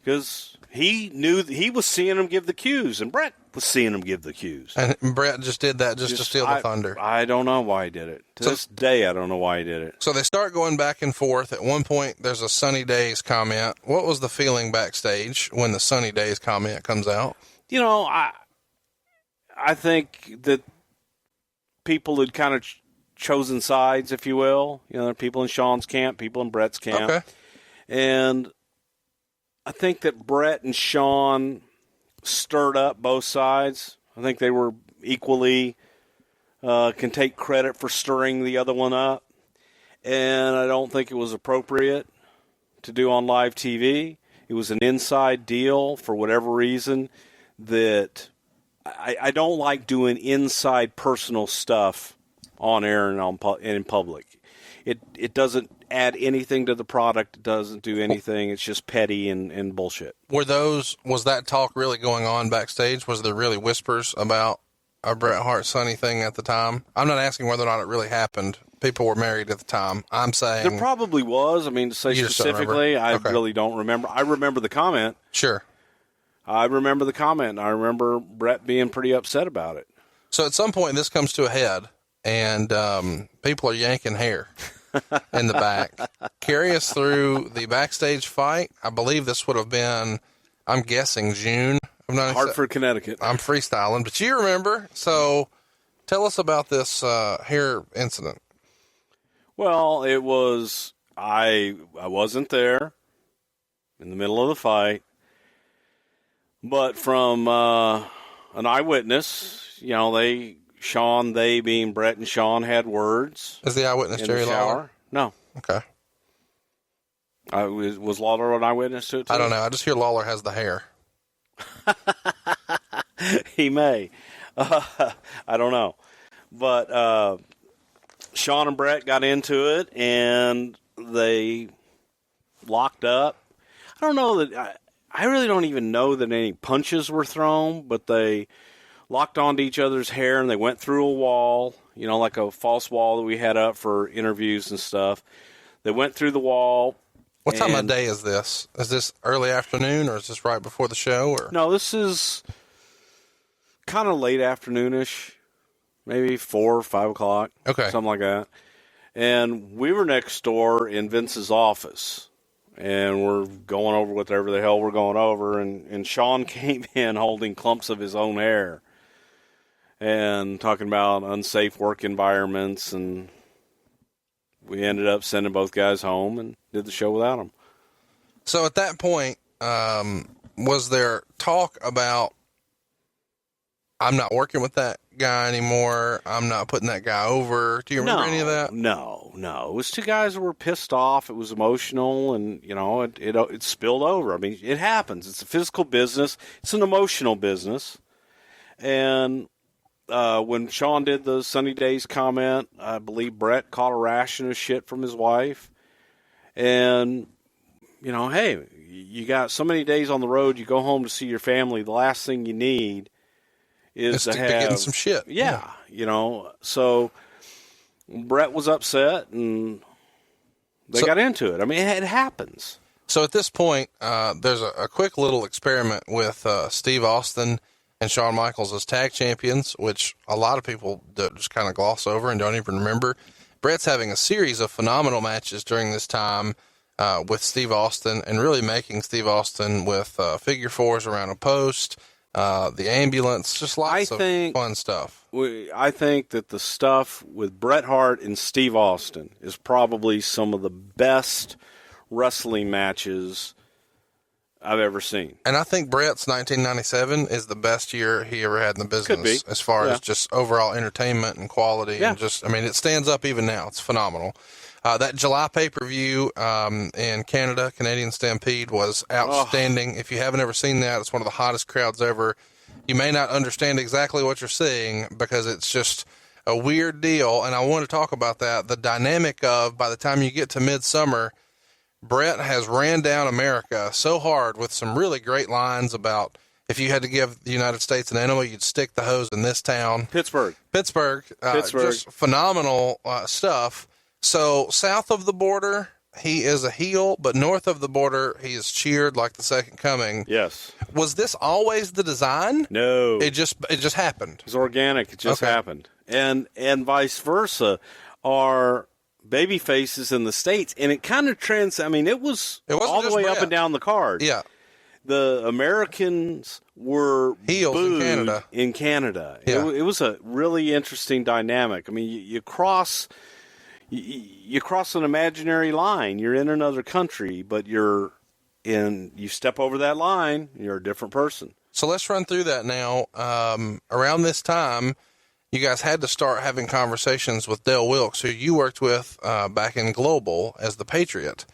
because he knew he was seeing him give the cues, and Bret was seeing him give the cues. And Bret just did that just to steal the thunder. I don't know why he did it. To this day, I don't know why he did it. So they start going back and forth. At one point, there's a Sunny Days comment. What was the feeling backstage when the Sunny Days comment comes out? You know, I think that people had kind of chosen sides, if you will. You know, there are people in Shawn's camp, people in Bret's camp. Okay. And I think that Bret and Shawn stirred up both sides. I think they were equally can take credit for stirring the other one up. And I don't think it was appropriate to do on live TV. It was an inside deal for whatever reason that I don't like doing inside personal stuff on air and in public. It doesn't add anything to the product. It doesn't do anything. It's just petty and bullshit. Was that talk really going on backstage? Was there really whispers about a Bret Hart Sonny thing at the time? I'm not asking whether or not it really happened. People were married at the time. I'm saying there probably was. I mean, to say specifically, I really don't remember. I remember the comment. Sure. I remember the comment. I remember Bret being pretty upset about it. So at some point, this comes to a head, and people are yanking hair in the back. Carry us through the backstage fight. I believe this would have been, I'm guessing, June of 97. Hartford, Connecticut. I'm freestyling, but you remember. So tell us about this hair incident. Well, it was, I wasn't there in the middle of the fight, but from an eyewitness, you know, Shawn, they being Bret and Shawn, had words. Is the eyewitness Jerry Lawler? No. Okay. Was Lawler an eyewitness to it too? I don't know. I just hear Lawler has the hair. He may. I don't know. But Shawn and Bret got into it, and they locked up. I don't know that I really don't even know that any punches were thrown, but they locked onto each other's hair, and they went through a wall, you know, like a false wall that we had up for interviews and stuff. They went through the wall. What time of day is this? Is this early afternoon, or is this right before the show? Or no, this is kind of late afternoonish, maybe 4 or 5 o'clock. Okay, something like that. And we were next door in Vince's office, and we're going over whatever the hell we're going over, and Shawn came in holding clumps of his own hair and talking about unsafe work environments, and we ended up sending both guys home and did the show without them. So at that point, was there talk about, I'm not working with that guy anymore, I'm not putting that guy over? Do you remember any of that? No. It was two guys that were pissed off. It was emotional, and, it spilled over. I mean, it happens. It's a physical business. It's an emotional business. And when Shawn did the Sunny Days comment, I believe Bret caught a ration of shit from his wife. And, hey, you got so many days on the road, you go home to see your family, the last thing you need is to have... getting some shit. Yeah. So Bret was upset, and they got into it. I mean, it happens. So at this point, there's a quick little experiment with Steve Austin and Shawn Michaels as tag champions, which a lot of people just kind of gloss over and don't even remember. Bret's having a series of phenomenal matches during this time with Steve Austin, and really making Steve Austin with figure fours around a post, the ambulance, just lots of fun stuff. I think that the stuff with Bret Hart and Steve Austin is probably some of the best wrestling matches I've ever seen. And I think Bret's 1997 is the best year he ever had in the business, as far as just overall entertainment and quality. And it stands up even now. It's phenomenal. That July pay-per-view in Canada, Canadian Stampede, was outstanding. If you haven't ever seen that, it's one of the hottest crowds ever. You may not understand exactly what you're seeing because it's just a weird deal, and I want to talk about that. The dynamic of, by the time you get to Midsummer, Bret has ran down America so hard with some really great lines about, if you had to give the United States an enemy, you'd stick the hose in this town. Pittsburgh. Just phenomenal stuff. So south of the border, he is a heel, but north of the border, he is cheered like the second coming. Yes. Was this always the design? No. It just happened. It was organic. It just happened. And vice versa are baby faces in the States. And it kind of it was all the way Bret up and down the card. Yeah. The Americans were heels in Canada. Yeah. It was a really interesting dynamic. I mean, you cross an imaginary line. You're in another country, but you step over that line, you're a different person. So let's run through that now. Around this time, you guys had to start having conversations with Dale Wilkes, who you worked with back in Global as the Patriot.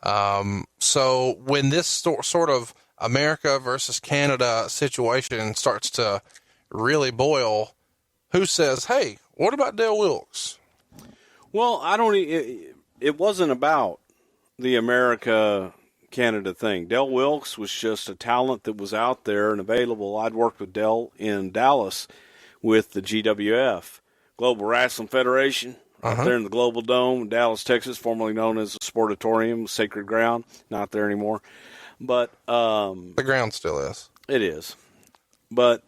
So when this sort of America versus Canada situation starts to really boil, who says, hey, what about Dale Wilkes? Well, it wasn't about the America-Canada thing. Del Wilkes was just a talent that was out there and available. I'd worked with Del in Dallas with the GWF, Global Wrestling Federation, out there in the Global Dome, Dallas, Texas, formerly known as the Sportatorium, Sacred Ground, not there anymore. But the ground still is. It is. But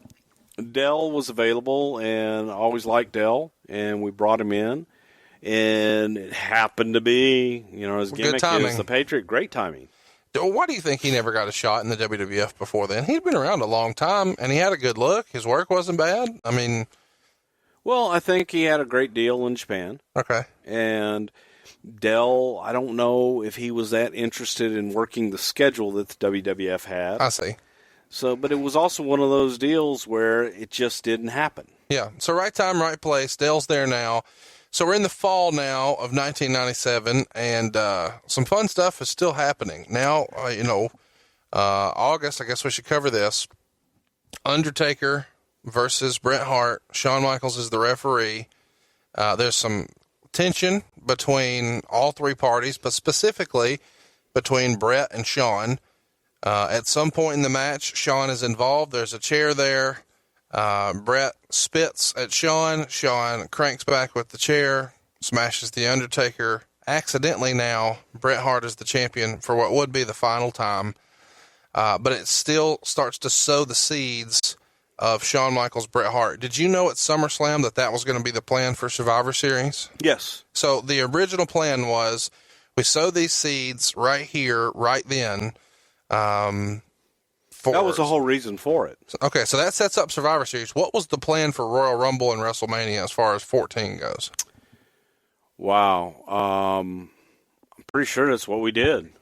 Del was available, and I always liked Del, and we brought him in. And it happened to be, his gimmick is the Patriot. Great timing. Why do you think he never got a shot in the WWF before then? He'd been around a long time, and he had a good look. His work wasn't bad. I mean... Well, I think he had a great deal in Japan. Okay. And Del, I don't know if he was that interested in working the schedule that the WWF had. I see. So, but it was also one of those deals where it just didn't happen. Yeah. So right time, right place. Del's there now. So we're in the fall now of 1997, and some fun stuff is still happening. Now, August, I guess we should cover this. Undertaker versus Bret Hart. Shawn Michaels is the referee. There's some tension between all three parties, but specifically between Bret and Shawn. At some point in the match, Shawn is involved. There's a chair there. Bret spits at Shawn. Shawn cranks back with the chair, smashes the Undertaker. Accidentally now, Bret Hart is the champion for what would be the final time. But it still starts to sow the seeds of Shawn Michaels, Bret Hart. Did you know at SummerSlam that was going to be the plan for Survivor Series? Yes. So the original plan was we sow these seeds right here, right then. That was the whole reason for it. Okay, so that sets up Survivor Series. What was the plan for Royal Rumble and WrestleMania as far as 14 goes? Wow. I'm pretty sure that's what we did.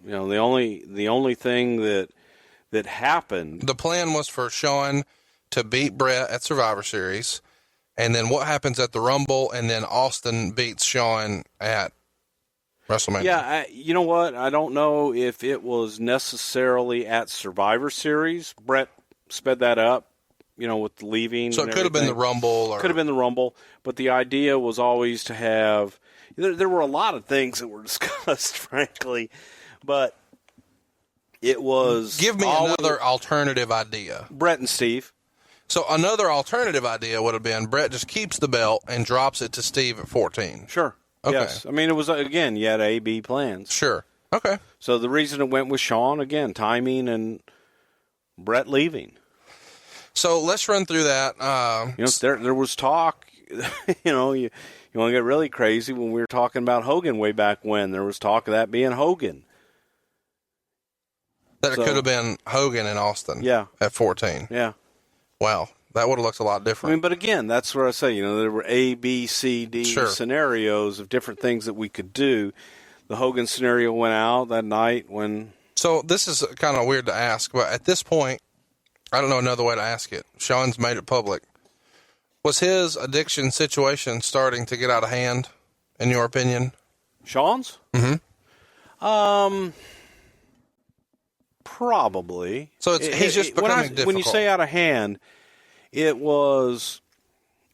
You know, the only thing that happened. The plan was for Shawn to beat Bret at Survivor Series, and then what happens at the Rumble, and then Austin beats Shawn at WrestleMania. Yeah, you know what? I don't know if it was necessarily at Survivor Series. Bret sped that up, you know, with leaving. So it could have been the Rumble. Could have been the Rumble, but the idea was always to have. There were a lot of things that were discussed, frankly, but it was. Give me another alternative idea. Bret and Steve. So another alternative idea would have been Bret just keeps the belt and drops it to Steve at 14. Sure. Okay. Yes. I mean, it was, again, you had A, B plans. Sure. Okay. So the reason it went with Shawn, again, timing and Bret leaving. So let's run through that. You know, there was talk, you know, you want to get really crazy when we were talking about Hogan way back when. There was talk of that being Hogan. That it could have been Hogan and Austin. Yeah. At 14. Yeah. Wow. That would have looked a lot different. I mean, but again, that's where I say, you know, there were A, B, C, D scenarios of different things that we could do. The Hogan scenario went out that night when. So this is kind of weird to ask, but at this point, I don't know another way to ask it. Shawn's made it public. Was his addiction situation starting to get out of hand, in your opinion? Shawn's? Mm-hmm. Probably. So he's just becoming difficult. When you say out of hand, it was.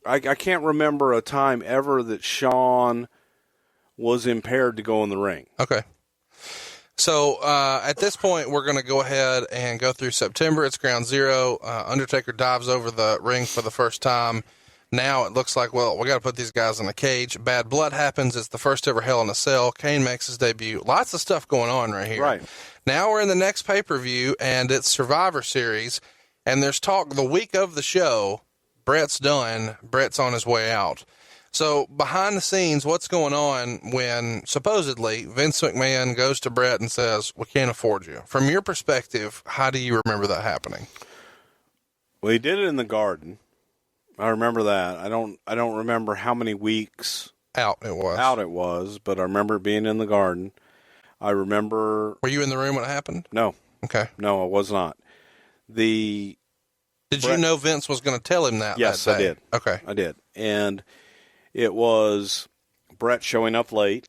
I can't remember a time ever that Shawn was impaired to go in the ring. Okay. So at this point, we're going to go ahead and go through September. It's Ground Zero. Undertaker dives over the ring for the first time. Now it looks like, well, we got to put these guys in a cage. Bad blood happens. It's the first ever Hell in a Cell. Kane makes his debut. Lots of stuff going on right here. Right. Now we're in the next pay-per-view, and it's Survivor Series. And there's talk the week of the show, Bret's done. Bret's on his way out. So behind the scenes, what's going on when supposedly Vince McMahon goes to Bret and says, we can't afford you? From your perspective, how do you remember that happening? Well, he did it in the Garden. I remember that. I don't remember how many weeks out it was, but I remember it being in the Garden. I remember. Were you in the room when it happened? No. Okay. No, I was not. Did you know Vince was going to tell him that? Yes, that I day? did. Okay. I did. And it was Bret showing up late.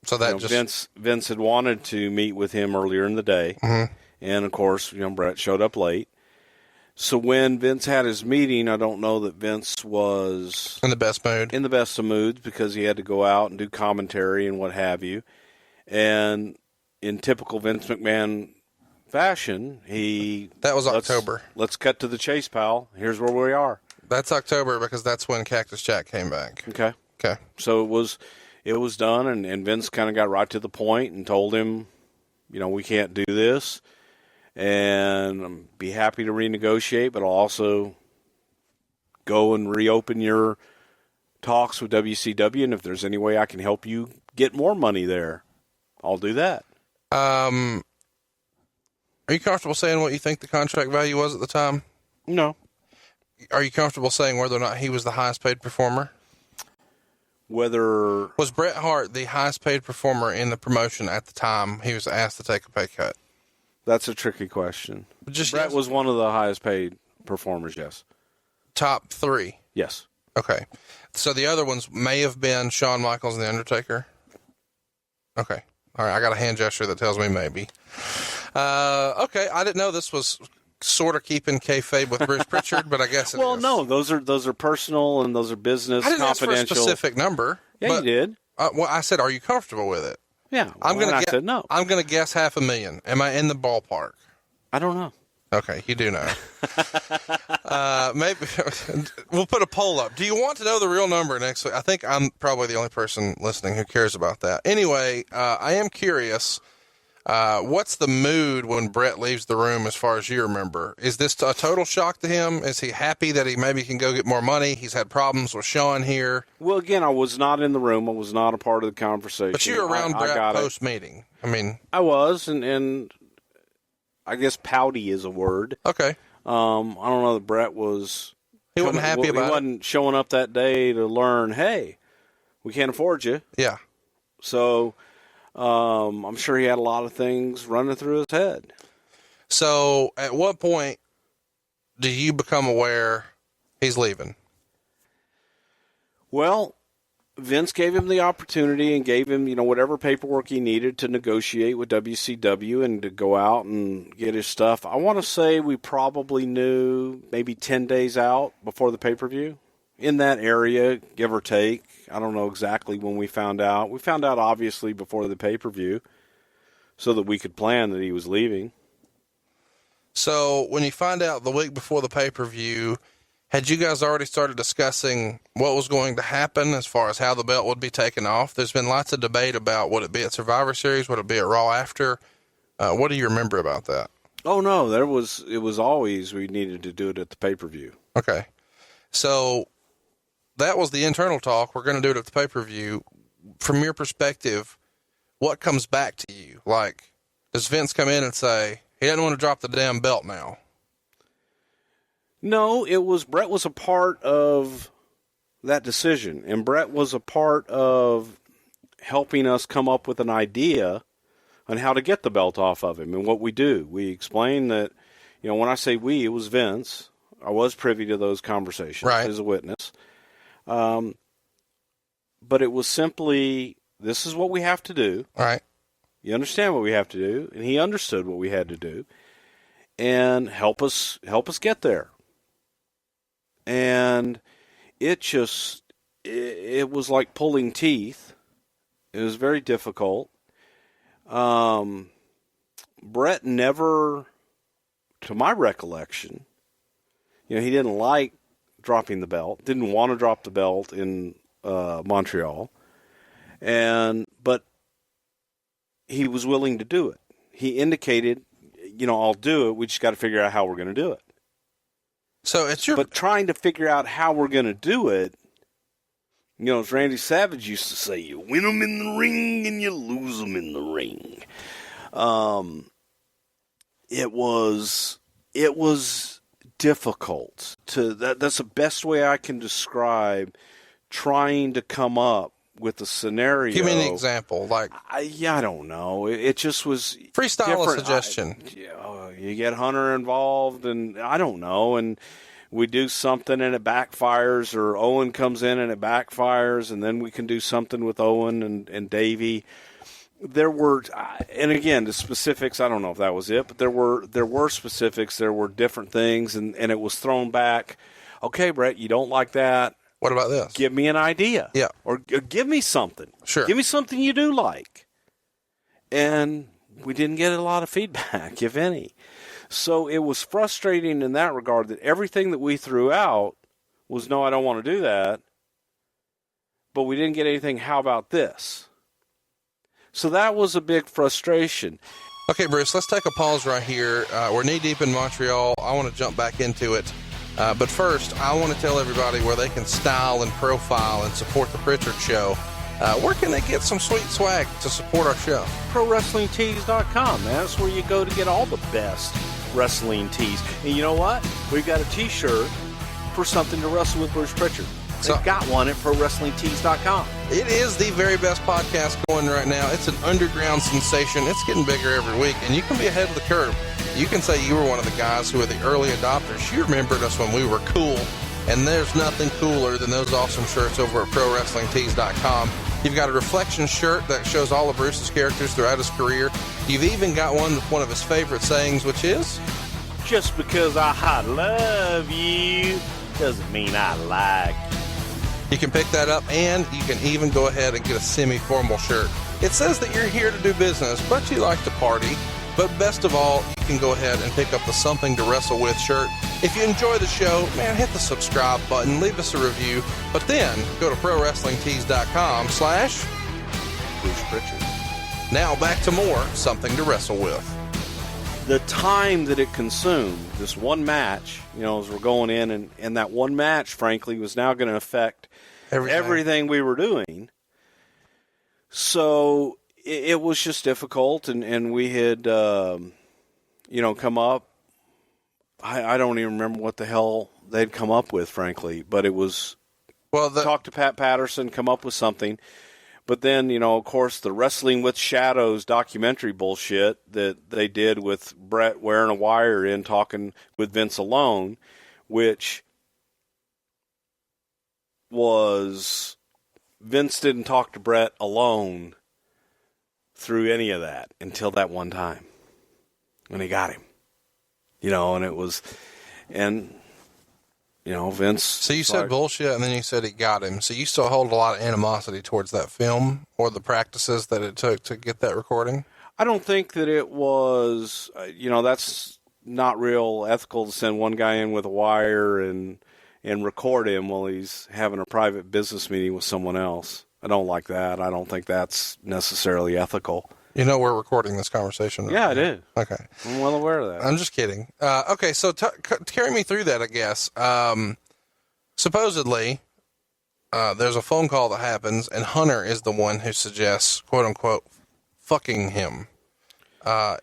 So that Vince had wanted to meet with him earlier in the day. Mm-hmm. And of course, Bret showed up late. So when Vince had his meeting, I don't know that Vince was in the best mood. In the best of moods because he had to go out and do commentary and what have you. And in typical Vince McMahon fashion, that was October. Let's cut to the chase, pal. Here's where we are. That's October because that's when Cactus Jack came back. Okay. Okay. So it was done, and Vince kind of got right to the point and told him, we can't do this. And I'm be happy to renegotiate, but I'll also go and reopen your talks with WCW, and if there's any way I can help you get more money there, I'll do that. Are you comfortable saying what you think the contract value was at the time? No. Are you comfortable saying whether or not he was the highest paid performer? Was Bret Hart the highest paid performer in the promotion at the time he was asked to take a pay cut? That's a tricky question. Bret was one of the highest paid performers, yes. Top 3? Yes. Okay. So the other ones may have been Shawn Michaels and The Undertaker? Okay. All right, I got a hand gesture that tells me maybe. Okay, I didn't know this was sort of keeping kayfabe with Bruce Prichard, but I guess it is. Well, no, those are personal and those are business, confidential. I didn't ask for a specific number. Yeah, you did. Well, I said, are you comfortable with it? Yeah. I said no. I'm going to guess $500,000. Am I in the ballpark? I don't know. Okay, you do know. Maybe we'll put a poll up. Do you want to know the real number next week? I think I'm probably the only person listening who cares about that. Anyway, I am curious. What's the mood when Bret leaves the room as far as you remember? Is this a total shock to him? Is he happy that he maybe can go get more money? He's had problems with Shawn here. Well, again, I was not in the room. I was not a part of the conversation. But you were around Bret post-meeting. I mean, I was, and I guess pouty is a word. Okay. I don't know that Bret was... He wasn't happy about it. He wasn't showing up that day to learn, hey, we can't afford you. Yeah. So... I'm sure he had a lot of things running through his head. So at what point do you become aware he's leaving? Well, Vince gave him the opportunity and gave him, whatever paperwork he needed to negotiate with WCW and to go out and get his stuff. I want to say we probably knew maybe 10 days out before the pay-per-view. In that area, give or take. I don't know exactly when we found out. We found out, obviously, before the pay-per-view so that we could plan that he was leaving. So when you find out the week before the pay-per-view, had you guys already started discussing what was going to happen as far as how the belt would be taken off? There's been lots of debate about would it be at Survivor Series, would it be at Raw after? What do you remember about that? Oh, no, it was always we needed to do it at the pay-per-view. Okay. So... that was the internal talk. We're going to do it at the pay-per-view. From your perspective, what comes back to you? Like, does Vince come in and say, he doesn't want to drop the damn belt now? No, Bret was a part of that decision. And Bret was a part of helping us come up with an idea on how to get the belt off of him and what we do. We explained that, when I say we, it was Vince. I was privy to those conversations as a witness. But it was simply, this is what we have to do. All right. You understand what we have to do, and he understood what we had to do, and help us get there. And it was like pulling teeth. It was very difficult. Bret never, to my recollection, he didn't like dropping the belt, didn't want to drop the belt in Montreal, but he was willing to do it. He indicated, I'll do it. We just got to figure out how we're going to do it. So but trying to figure out how we're going to do it, as Randy Savage used to say, you win them in the ring and you lose them in the ring. It was difficult that's the best way I can describe trying to come up with a scenario. Give me an example. I don't know. It just was freestyle a suggestion. You get Hunter involved, and I don't know, and we do something and it backfires, or Owen comes in and it backfires, and then we can do something with Owen and Davey. There were, and again, the specifics, I don't know if that was it, but there were specifics. There were different things, and it was thrown back. Okay, Bret, you don't like that. What about this? Give me an idea. Yeah. Or give me something. Sure. Give me something you do like. And we didn't get a lot of feedback, if any. So it was frustrating in that regard that everything that we threw out was, no, I don't want to do that. But we didn't get anything, how about this? So that was a big frustration. Okay, Bruce, let's take a pause right here. We're knee-deep in Montreal. I want to jump back into it. But first, I want to tell everybody where they can style and profile and support the Prichard Show. Where can they get some sweet swag to support our show? ProWrestlingTees.com, man. That's where you go to get all the best wrestling tees. And you know what? We've got a T-shirt for Something to Wrestle with Bruce Prichard. They've got one at ProWrestlingTees.com. It is the very best podcast going right now. It's an underground sensation. It's getting bigger every week, and you can be ahead of the curve. You can say you were one of the guys who were the early adopters. You remembered us when we were cool, and there's nothing cooler than those awesome shirts over at ProWrestlingTees.com. You've got a reflection shirt that shows all of Bruce's characters throughout his career. You've even got one with one of his favorite sayings, which is, just because I love you doesn't mean I like you. You can pick that up, and you can even go ahead and get a semi-formal shirt. It says that you're here to do business, but you like to party. But best of all, you can go ahead and pick up the Something to Wrestle With shirt. If you enjoy the show, man, hit the subscribe button, leave us a review, but then go to ProWrestlingTees.com/Bruce Prichard. Now back to more Something to Wrestle With. The time that it consumed, this one match, as we're going in, and that one match, frankly, was now going to affect everything we were doing. So it was just difficult, and we had, come up. I don't even remember what the hell they'd come up with, frankly, but it was talk to Pat Patterson, come up with something. But then, of course, the Wrestling with Shadows documentary bullshit that they did with Bret wearing a wire in, talking with Vince alone, which was Vince didn't talk to Bret alone through any of that until that one time when he got him. And it was, Vince. So you said bullshit, and then you said he got him. So you still hold a lot of animosity towards that film or the practices that it took to get that recording? I don't think that it was, that's not real ethical to send one guy in with a wire and record him while he's having a private business meeting with someone else. I don't like that. I don't think that's necessarily ethical. We're recording this conversation right now. I do. Okay. I'm well aware of that. I'm just kidding. Okay, so carry me through that, I guess. Supposedly, there's a phone call that happens, and Hunter is the one who suggests, quote-unquote, fucking him.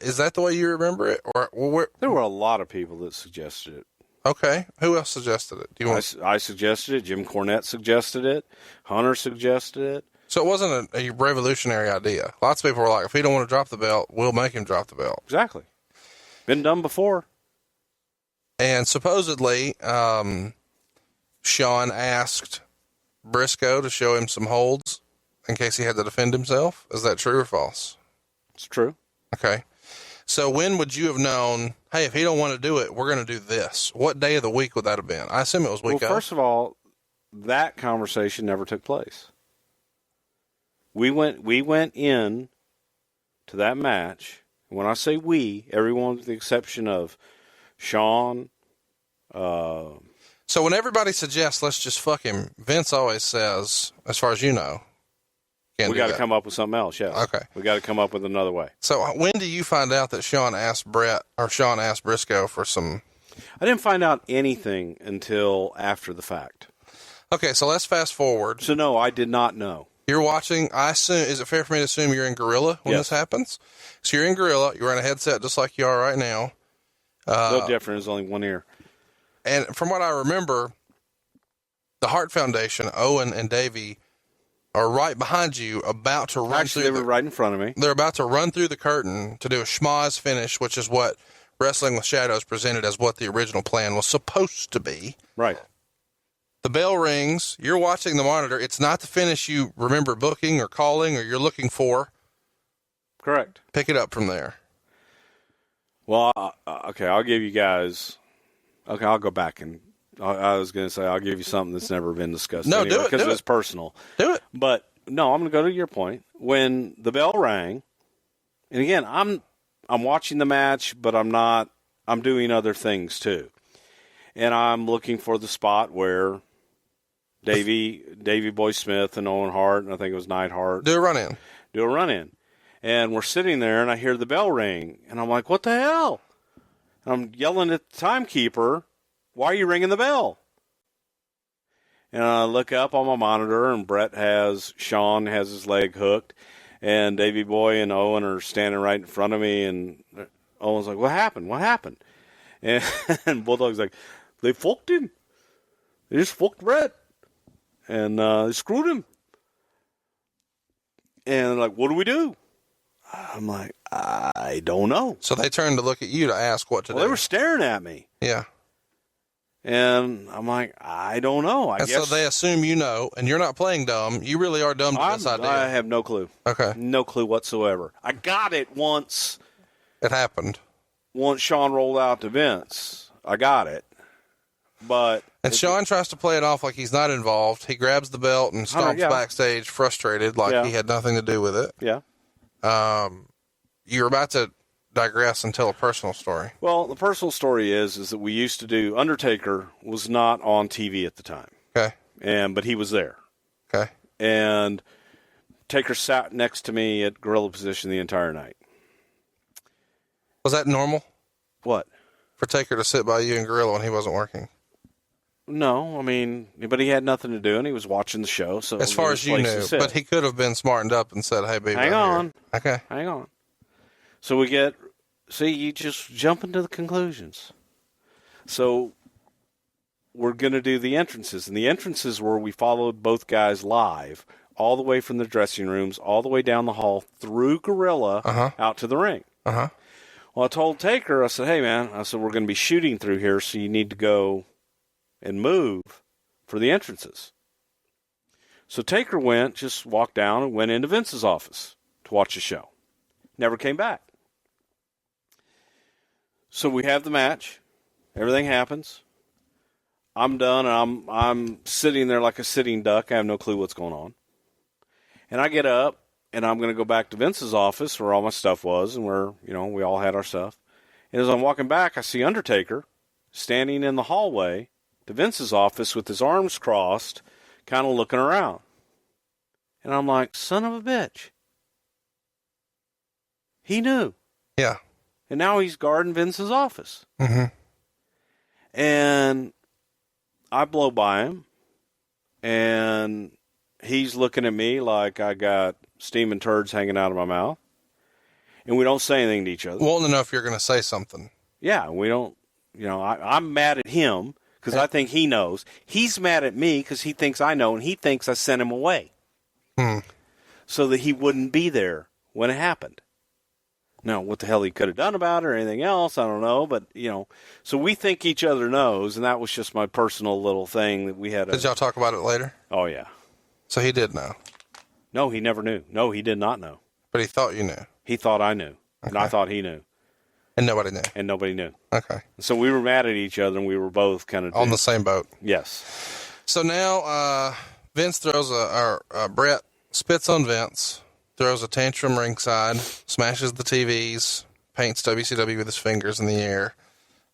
Is that the way you remember it? Or there were a lot of people that suggested it. Okay. Who else suggested it? I suggested it. Jim Cornette suggested it. Hunter suggested it. So it wasn't a revolutionary idea. Lots of people were like, if he don't want to drop the belt, we'll make him drop the belt. Exactly. Been done before. And supposedly, Shawn asked Briscoe to show him some holds in case he had to defend himself. Is that true or false? It's true. Okay. So when would you have known, hey, if he don't want to do it, we're going to do this? What day of the week would that have been? I assume it was week Well, first of all, that conversation never took place. We went in to that match. When I say we, everyone with the exception of Shawn. So when everybody suggests, let's just fuck him, Vince always says, as far as you know, we got to come up with something else, yeah. Okay. We got to come up with another way. So when do you find out that Shawn asked Briscoe for some... I didn't find out anything until after the fact. Okay, so let's fast forward. So no, I did not know. You're watching, I assume, is it fair for me to assume you're in Gorilla when this happens? So you're in Gorilla, you're wearing a headset just like you are right now. No different, there's only one ear. And from what I remember, the Hart Foundation, Owen and Davey, are right behind you about to run Actually, they were right in front of me. They're about to run through the curtain to do a schmoz finish, which is what Wrestling with Shadows presented as what the original plan was supposed to be. Right. The bell rings. You're watching the monitor. It's not the finish you remember booking or calling or you're looking for. Correct. Pick it up from there. Well, okay, I'll give you guys... Okay, I'll go back and... I was going to say, I'll give you something that's never been discussed. No, anyway, do it. Because it's personal. Do it. But, no, I'm going to go to your point. When the bell rang, and again, I'm watching the match, but I'm doing other things too. And I'm looking for the spot where Davey Boy Smith and Owen Hart, and I think it was Neidhart. Do a run-in. And we're sitting there, and I hear the bell ring. And I'm like, what the hell? And I'm yelling at the timekeeper, why are you ringing the bell? And I look up on my monitor, and Shawn has his leg hooked, and Davey Boy and Owen are standing right in front of me, and Owen's like, what happened? And Bulldog's like, they fucked him. They just fucked Bret. And they screwed him. And like, what do we do? I'm like, I don't know. So they turned to look at you to ask what to do. They were staring at me. Yeah. And I'm like, I don't know. I guess. So they assume you know, and you're not playing dumb. You really are dumb to this idea. I have no clue. Okay. No clue whatsoever. I got it once. It happened. Once Shawn rolled out to Vince. I got it. And Shawn tries to play it off like he's not involved. He grabs the belt and stomps backstage frustrated like he had nothing to do with it. Yeah. You're about to digress and tell a personal story. Well, the personal story is that we used to do, Undertaker was not on TV at the time. Okay. But he was there. Okay. And Taker sat next to me at gorilla position the entire night. Was that normal? What? For Taker to sit by you in gorilla when he wasn't working? No, I mean, but he had nothing to do, and he was watching the show. So as far as you knew, but he could have been smartened up and said, "Hey, baby, hang on, okay, hang on." So you just jump into the conclusions. So we're going to do the entrances, and the entrances were we followed both guys live all the way from the dressing rooms, all the way down the hall through gorilla out to the ring. Well, I told Taker, I said, "Hey, man," I said, "we're going to be shooting through here, so you need to go and move for the entrances." So Taker just walked down and went into Vince's office to watch the show. Never came back. So we have the match. Everything happens. I'm done, and I'm sitting there like a sitting duck. I have no clue what's going on. And I get up, and I'm going to go back to Vince's office where all my stuff was and where, we all had our stuff. And as I'm walking back, I see Undertaker standing in the hallway to Vince's office with his arms crossed, kind of looking around. And I'm like, son of a bitch. He knew. Yeah. And now he's guarding Vince's office. Mm-hmm. And I blow by him, and he's looking at me like I got steaming turds hanging out of my mouth. And we don't say anything to each other. Wanting to know if you're going to say something. Yeah, we don't, I'm mad at him because I think he knows. He's mad at me because he thinks I know, and he thinks I sent him away. So that he wouldn't be there when it happened. Now, what the hell he could have done about it or anything else, I don't know. But, so we think each other knows, and that was just my personal little thing that we had. Did y'all talk about it later? Oh, yeah. So he did know? No, he never knew. No, he did not know. But he thought you knew? He thought I knew. Okay. And I thought he knew. And nobody knew? And nobody knew. Okay. So we were mad at each other, and we were both kind of... on the same boat? Yes. So now Vince throws Bret spits on Vince, throws a tantrum ringside, smashes the TVs, paints WCW with his fingers in the air,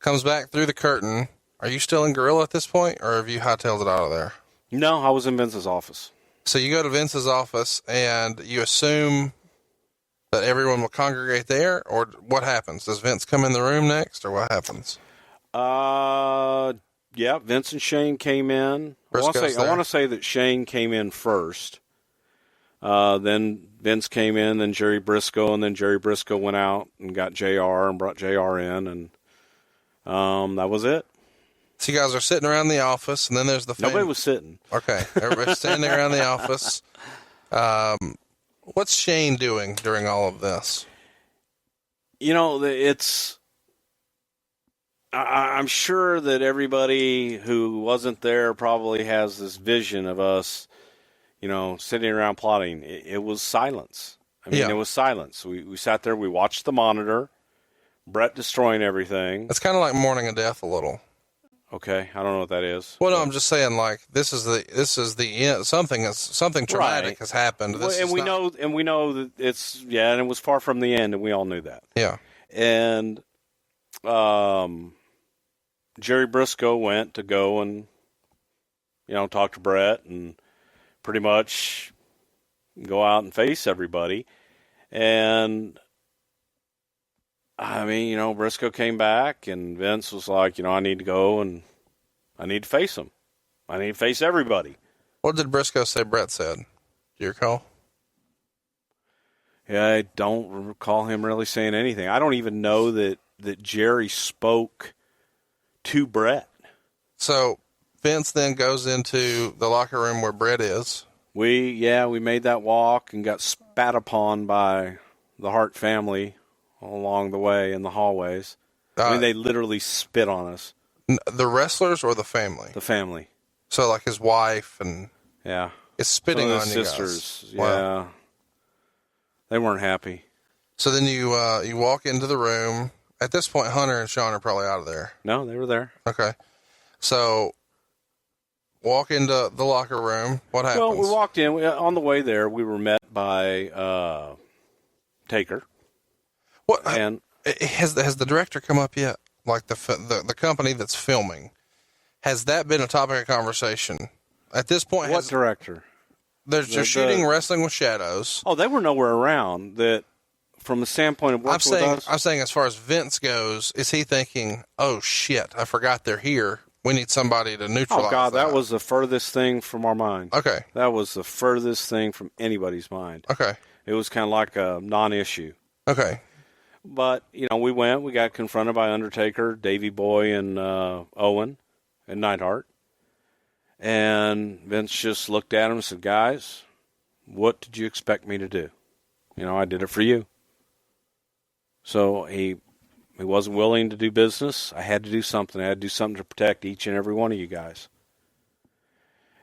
comes back through the curtain. Are you still in gorilla at this point, or have you hightailed it out of there? No, I was in Vince's office. So you go to Vince's office, and you assume that everyone will congregate there, or what happens? Does Vince come in the room next, or what happens? Yeah, Vince and Shane came in. I want to say that Shane came in first. Then Vince came in, then Jerry Briscoe, and then Jerry Briscoe went out and got JR and brought JR in, and that was it. So you guys are sitting around the office, and then there's the... Nobody was sitting. Okay, everybody's standing around the office. What's Shane doing during all of this? I'm sure that everybody who wasn't there probably has this vision of us, sitting around plotting. It was silence. It was silence. We sat there, we watched the monitor, Bret destroying everything. It's kind of like Mourning a Death a little. Okay, I don't know what that is. Well, no, I'm just saying, like, this is the end. Something traumatic has happened. We know that and it was far from the end, and we all knew that. Yeah. And Jerry Briscoe went to go and talk to Bret and pretty much go out and face everybody. And Briscoe came back, and Vince was like, I need to go and I need to face him. I need to face everybody. What did Briscoe say Bret said? Do you recall? Yeah, I don't recall him really saying anything. I don't even know that Jerry spoke to Bret. So Vince then goes into the locker room where Bret is. We made that walk and got spat upon by the Hart family along the way in the hallways. They literally spit on us. The wrestlers or the family? The family. So like his wife and... Yeah. Is spitting on you sisters. Guys. Wow. Yeah. They weren't happy. So then you walk into the room. At this point, Hunter and Shawn are probably out of there. No, they were there. Okay. So walk into the locker room. What happens? Well, we walked in. On the way there, we were met by Taker. What? And has the director come up yet? Like the company that's filming, has that been a topic of conversation at this point? What director? They're shooting Wrestling with Shadows. Oh, they were nowhere around. That from the standpoint of working with us. I'm saying as far as Vince goes, is he thinking, oh, shit, I forgot they're here. We need somebody to neutralize Oh, God, that was the furthest thing from our mind. Okay. That was the furthest thing from anybody's mind. Okay. It was kind of like a non-issue. Okay. But, we got confronted by Undertaker, Davey Boy, and Owen, and Neidhart. And Vince just looked at him and said, guys, what did you expect me to do? I did it for you. So he wasn't willing to do business. I had to do something. I had to do something to protect each and every one of you guys.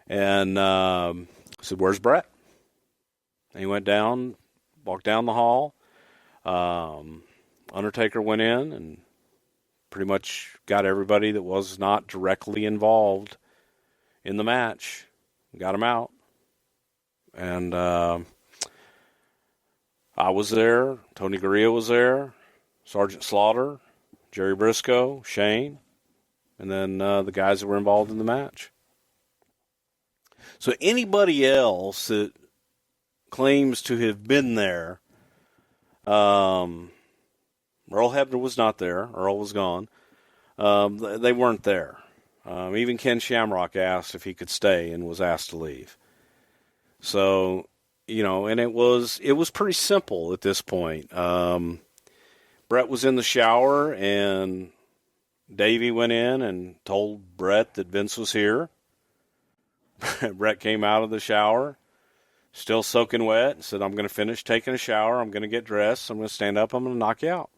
And I said, where's Bret? And he went down, walked down the hall. Undertaker went in and pretty much got everybody that was not directly involved in the match, got him out. And I was there. Tony Gurria was there. Sergeant Slaughter, Jerry Briscoe, Shane, and then the guys that were involved in the match. So anybody else that claims to have been there, Earl Hebner was not there. Earl was gone. They weren't there. Even Ken Shamrock asked if he could stay and was asked to leave. So, and it was pretty simple at this point. Bret was in the shower, and Davey went in and told Bret that Vince was here. Bret came out of the shower, still soaking wet, and said, I'm going to finish taking a shower. I'm going to get dressed. I'm going to stand up. I'm going to knock you out.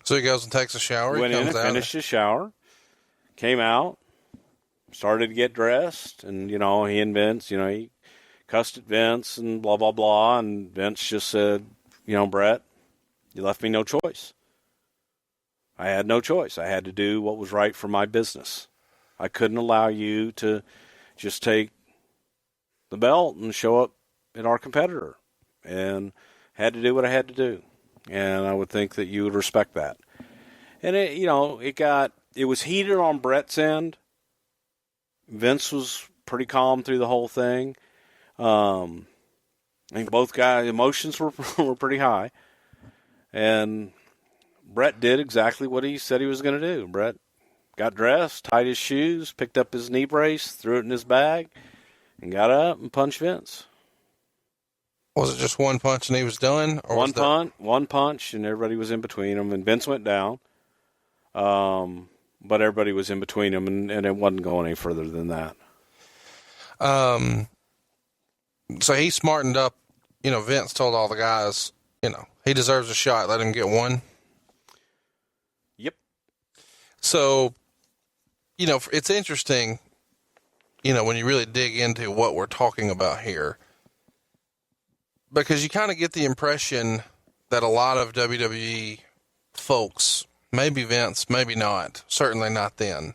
So he goes and takes a shower. Went in and finished his shower, came out, started to get dressed, and, he and Vince, he cussed at Vince and blah, blah, blah, and Vince just said, Bret, you left me no choice. I had no choice. I had to do what was right for my business. I couldn't allow you to just take the belt and show up at our competitor, and had to do what I had to do. And I would think that you would respect that. And it was heated on Bret's end. Vince was pretty calm through the whole thing. I think both guys' emotions were pretty high. And Bret did exactly what he said he was going to do. Bret got dressed, tied his shoes, picked up his knee brace, threw it in his bag, and got up and punched Vince. Was it just one punch and he was done? Or one punch, and everybody was in between them, and Vince went down. But everybody was in between them, and it wasn't going any further than that. So he smartened up. Vince told all the guys, he deserves a shot. Let him get one. Yep. So, it's interesting, when you really dig into what we're talking about here, because you kind of get the impression that a lot of WWE folks, maybe Vince, maybe not, certainly not then,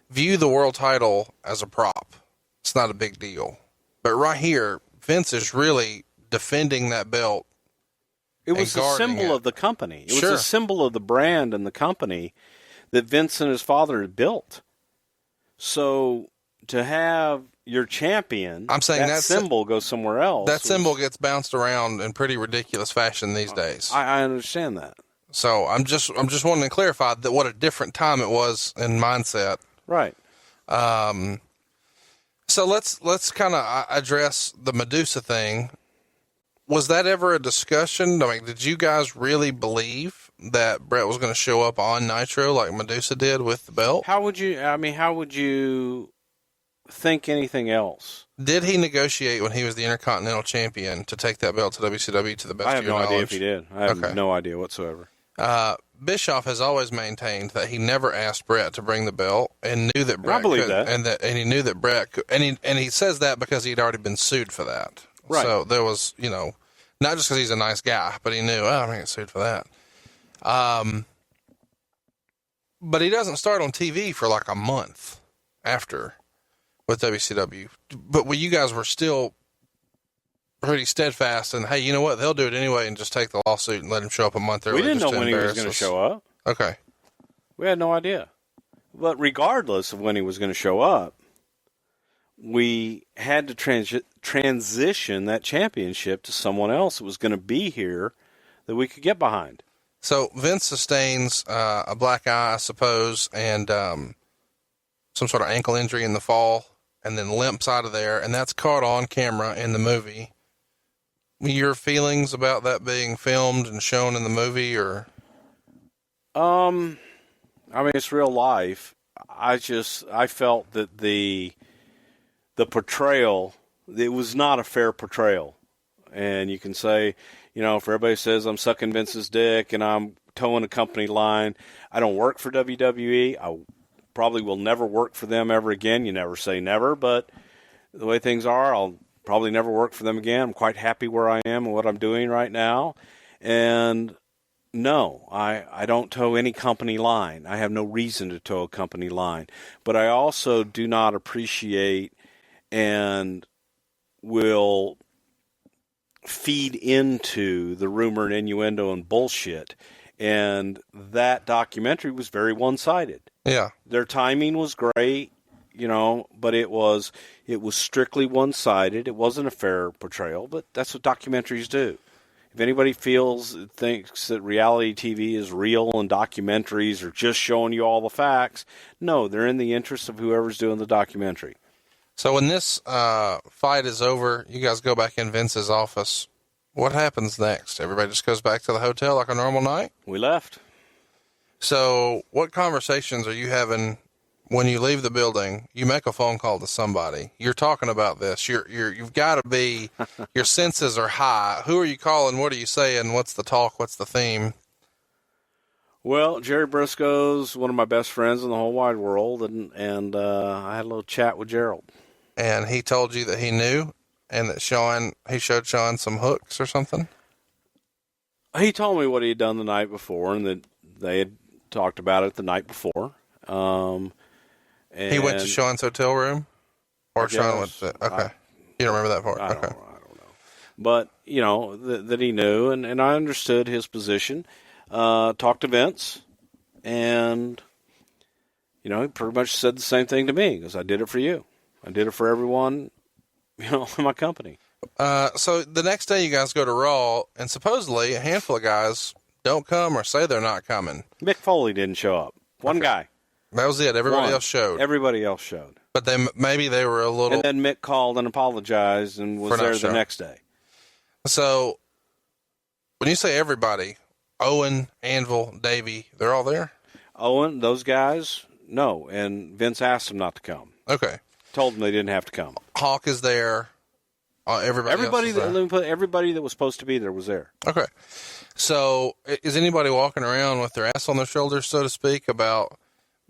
view the world title as a prop. It's not a big deal. But right here, Vince is really defending that belt. It was a symbol of the company. It was a symbol of the brand and the company that Vince and his father had built. So to have your champion, I'm saying that symbol goes somewhere else. That symbol gets bounced around in pretty ridiculous fashion these days. I understand that. So I'm just wanting to clarify that what a different time it was in mindset. Right. So let's kind of address the Medusa thing. Was that ever a discussion? I mean, did you guys really believe that Bret was going to show up on Nitro like Medusa did with the belt? How would you think anything else? Did he negotiate when he was the Intercontinental Champion to take that belt to WCW to the best of your knowledge? I have no idea if he did. I have no idea whatsoever. Bischoff has always maintained that he never asked Bret to bring the belt and knew that Bret I believe that. And he knew that Bret could, and he says that because he'd already been sued for that. Right. So there was, not just because he's a nice guy, but he knew, I'm going to get sued for that. But he doesn't start on TV for like a month after with WCW. But you guys were still pretty steadfast and, hey, you know what? They'll do it anyway and just take the lawsuit and let him show up a month early. We didn't know when he was going to show up. Okay. We had no idea. But regardless of when he was going to show up, we had to transition that championship to someone else that was going to be here that we could get behind. So Vince sustains a black eye, I suppose, and some sort of ankle injury in the fall, and then limps out of there, and that's caught on camera in the movie. Your feelings about that being filmed and shown in the movie, or? I mean, it's real life. I felt that the portrayal, it was not a fair portrayal. And you can say, if everybody says I'm sucking Vince's dick and I'm towing a company line, I don't work for WWE. I probably will never work for them ever again. You never say never, but the way things are, I'll probably never work for them again. I'm quite happy where I am and what I'm doing right now. And no, I don't tow any company line. I have no reason to tow a company line. But I also do not appreciate and will feed into the rumor and innuendo and bullshit. And that documentary was very one-sided. Yeah. Their timing was great, but it was strictly one-sided. It wasn't a fair portrayal, but that's what documentaries do. If anybody thinks that reality TV is real and documentaries are just showing you all the facts, no, they're in the interest of whoever's doing the documentary. So when this fight is over, you guys go back in Vince's office. What happens next? Everybody just goes back to the hotel like a normal night? We left. So what conversations are you having when you leave the building? You make a phone call to somebody. You're talking about this. You've got to be, your senses are high. Who are you calling? What are you saying? What's the talk? What's the theme? Well, Jerry Briscoe's one of my best friends in the whole wide world, and I had a little chat with Gerald. And he told you that he knew, and that he showed Shawn some hooks or something? He told me what he had done the night before, and that they had talked about it the night before. And he went to Shawn's hotel room? Or Shawn went to, okay. You don't remember that part? I don't know. But, that he knew, and I understood his position. Talked to Vince, and, he pretty much said the same thing to me, because I did it for you. I did it for everyone, in my company. So the next day you guys go to Raw, and supposedly a handful of guys don't come or say they're not coming. Mick Foley didn't show up. One guy. That was it. Everybody else showed. Everybody else showed. But maybe they were a little... And then Mick called and apologized and was there the next day. So when you say everybody, Owen, Anvil, Davey, they're all there? Owen, those guys, no. And Vince asked them not to come. Okay. Told them they didn't have to come. Hawk is there. Everybody that was supposed to be there was there. Okay. So is anybody walking around with their ass on their shoulders, so to speak, about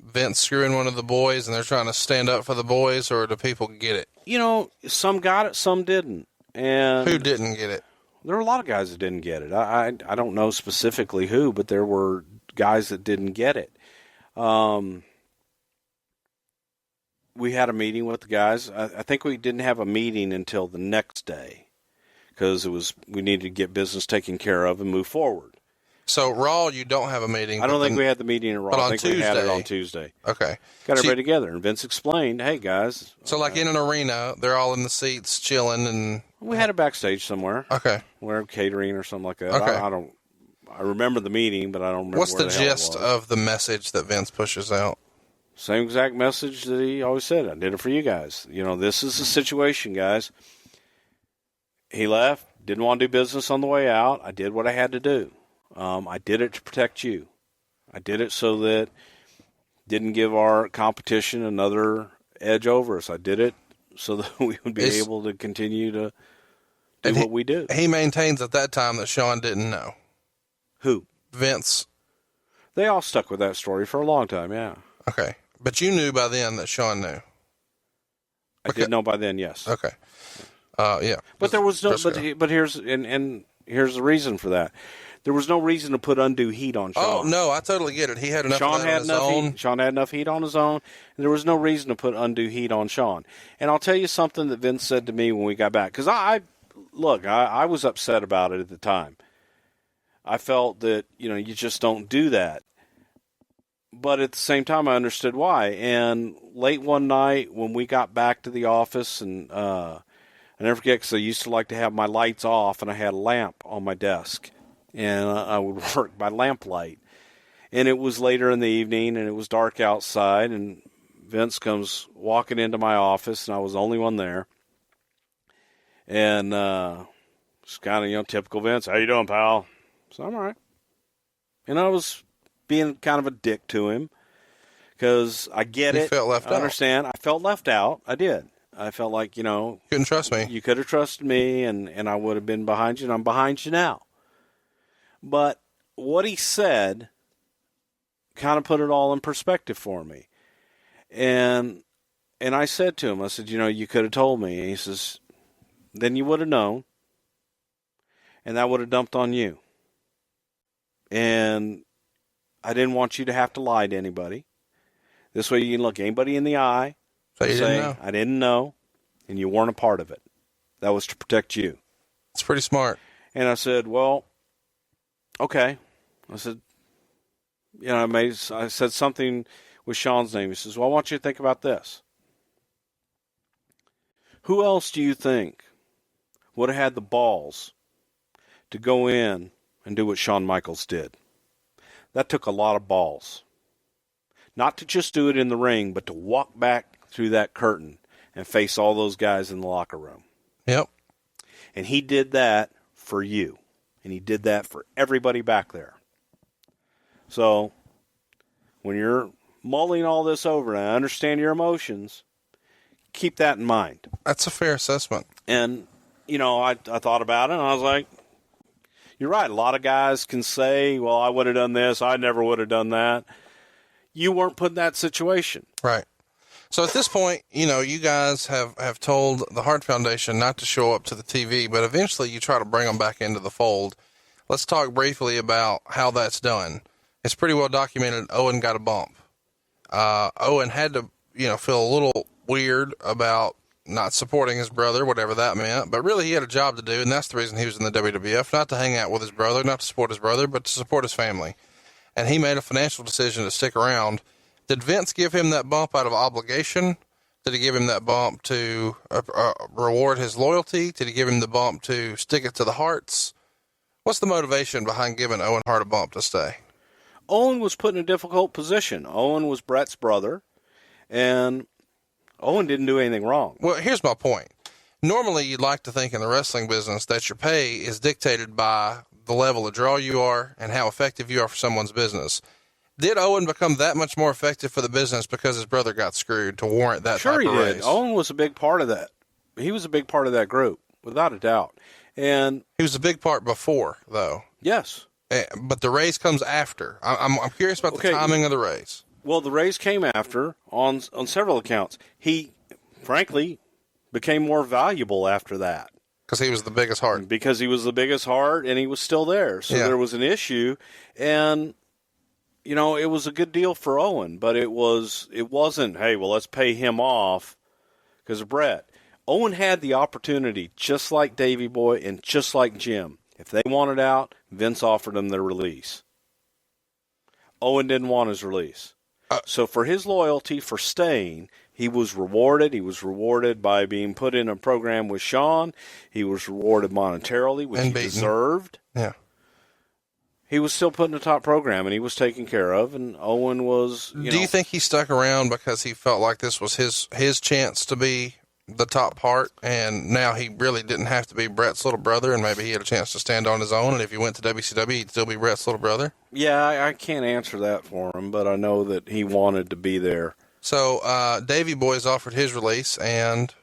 Vince screwing one of the boys and they're trying to stand up for the boys, or do people get it? Some got it, some didn't. And who didn't get it? There were a lot of guys that didn't get it. I don't know specifically who, but there were guys that didn't get it. We had a meeting with the guys. I think we didn't have a meeting until the next day because we needed to get business taken care of and move forward. So Raw, you don't have a meeting. I don't think we had the meeting in Raw. But I think Tuesday, we had it on Tuesday. Okay. Got everybody together, and Vince explained, "Hey guys." So like in an arena, they're all in the seats chilling, and we had it backstage somewhere. Okay. Where catering or something like that. Okay. I remember the meeting, but I don't remember. What's the gist of the message that Vince pushes out? Same exact message that he always said. I did it for you guys. This is the situation, guys. He left, didn't want to do business on the way out. I did what I had to do. I did it to protect you. I did it so that didn't give our competition another edge over us. I did it so that we would be able to continue to do what we do. He maintains at that time that Shawn didn't know. Who? Vince. They all stuck with that story for a long time, yeah. Okay. But you knew by then that Shawn knew. I did know by then, yes. Okay. Yeah. But there was no. But here's the reason for that. There was no reason to put undue heat on Shawn. Oh no, I totally get it. He had enough on his own. Shawn had enough heat on his own, and there was no reason to put undue heat on Shawn. And I'll tell you something that Vince said to me when we got back, because I was upset about it at the time. I felt that you just don't do that. But at the same time, I understood why. And late one night when we got back to the office, and I never forget because I used to like to have my lights off, and I had a lamp on my desk, and I would work by lamplight. And it was later in the evening, and it was dark outside, and Vince comes walking into my office, and I was the only one there. And it's kind of, typical Vince. How you doing, pal? So I'm all right. And I was being kind of a dick to him because I get it. Felt left I understand. I felt left out. I did. I felt like, couldn't trust me. You could have trusted me, and I would have been behind you, and I'm behind you now. But what he said kind of put it all in perspective for me. And I said to him, I said, you could have told me. And he says, then you would have known, and that would have dumped on you. And I didn't want you to have to lie to anybody. This way you can look anybody in the eye and say, I didn't know, and you weren't a part of it. That was to protect you. It's pretty smart. And I said, well, okay. I said, I said something with Shawn's name. He says, well, I want you to think about this. Who else do you think would have had the balls to go in and do what Shawn Michaels did? That took a lot of balls. Not to just do it in the ring, but to walk back through that curtain and face all those guys in the locker room. Yep. And he did that for you. And he did that for everybody back there. So, when you're mulling all this over, and I understand your emotions, keep that in mind. That's a fair assessment. And, I thought about it, and I was like, you're right. A lot of guys can say, well, I would have done this. I never would have done that. You weren't put in that situation. Right. So at this point, you guys have told the Hart Foundation not to show up to the TV, but eventually you try to bring them back into the fold. Let's talk briefly about how that's done. It's pretty well documented. Owen got a bump. Owen had to, feel a little weird about not supporting his brother, whatever that meant, but really he had a job to do, and that's the reason he was in the WWF, not to hang out with his brother, not to support his brother, but to support his family. And he made a financial decision to stick around. Did Vince give him that bump out of obligation? Did he give him that bump to reward his loyalty? Did he give him the bump to stick it to the Harts? What's the motivation behind giving Owen Hart a bump to stay? Owen was put in a difficult position. Owen was Bret's brother, and Owen didn't do anything wrong. Well, here's my point. Normally, you'd like to think in the wrestling business that your pay is dictated by the level of draw you are and how effective you are for someone's business. Did Owen become that much more effective for the business because his brother got screwed to warrant that type of raise? Sure he did. Owen was a big part of that. He was a big part of that group, without a doubt. And he was a big part before, though. Yes. But the raise comes after. I'm curious about the timing of the raise. Well, the raise came after on several accounts. He, frankly, became more valuable after that. Because he was the biggest Hart. Because he was the biggest Hart, and he was still there. So there was an issue, and it was a good deal for Owen, but it wasn't, hey, well, let's pay him off because of Bret. Owen had the opportunity, just like Davey Boy and just like Jim. If they wanted out, Vince offered them their release. Owen didn't want his release. So for his loyalty, for staying, he was rewarded. He was rewarded by being put in a program with Shawn. He was rewarded monetarily, which he deserved. Yeah. He was still put in the top program, and he was taken care of, and Owen was, Do you think he stuck around because he felt like this was his chance to be the top part, and now he really didn't have to be Bret's little brother, and maybe he had a chance to stand on his own, and if he went to WCW, he'd still be Bret's little brother? Yeah, I can't answer that for him, but I know that he wanted to be there. So, Davey Boy's offered his release, and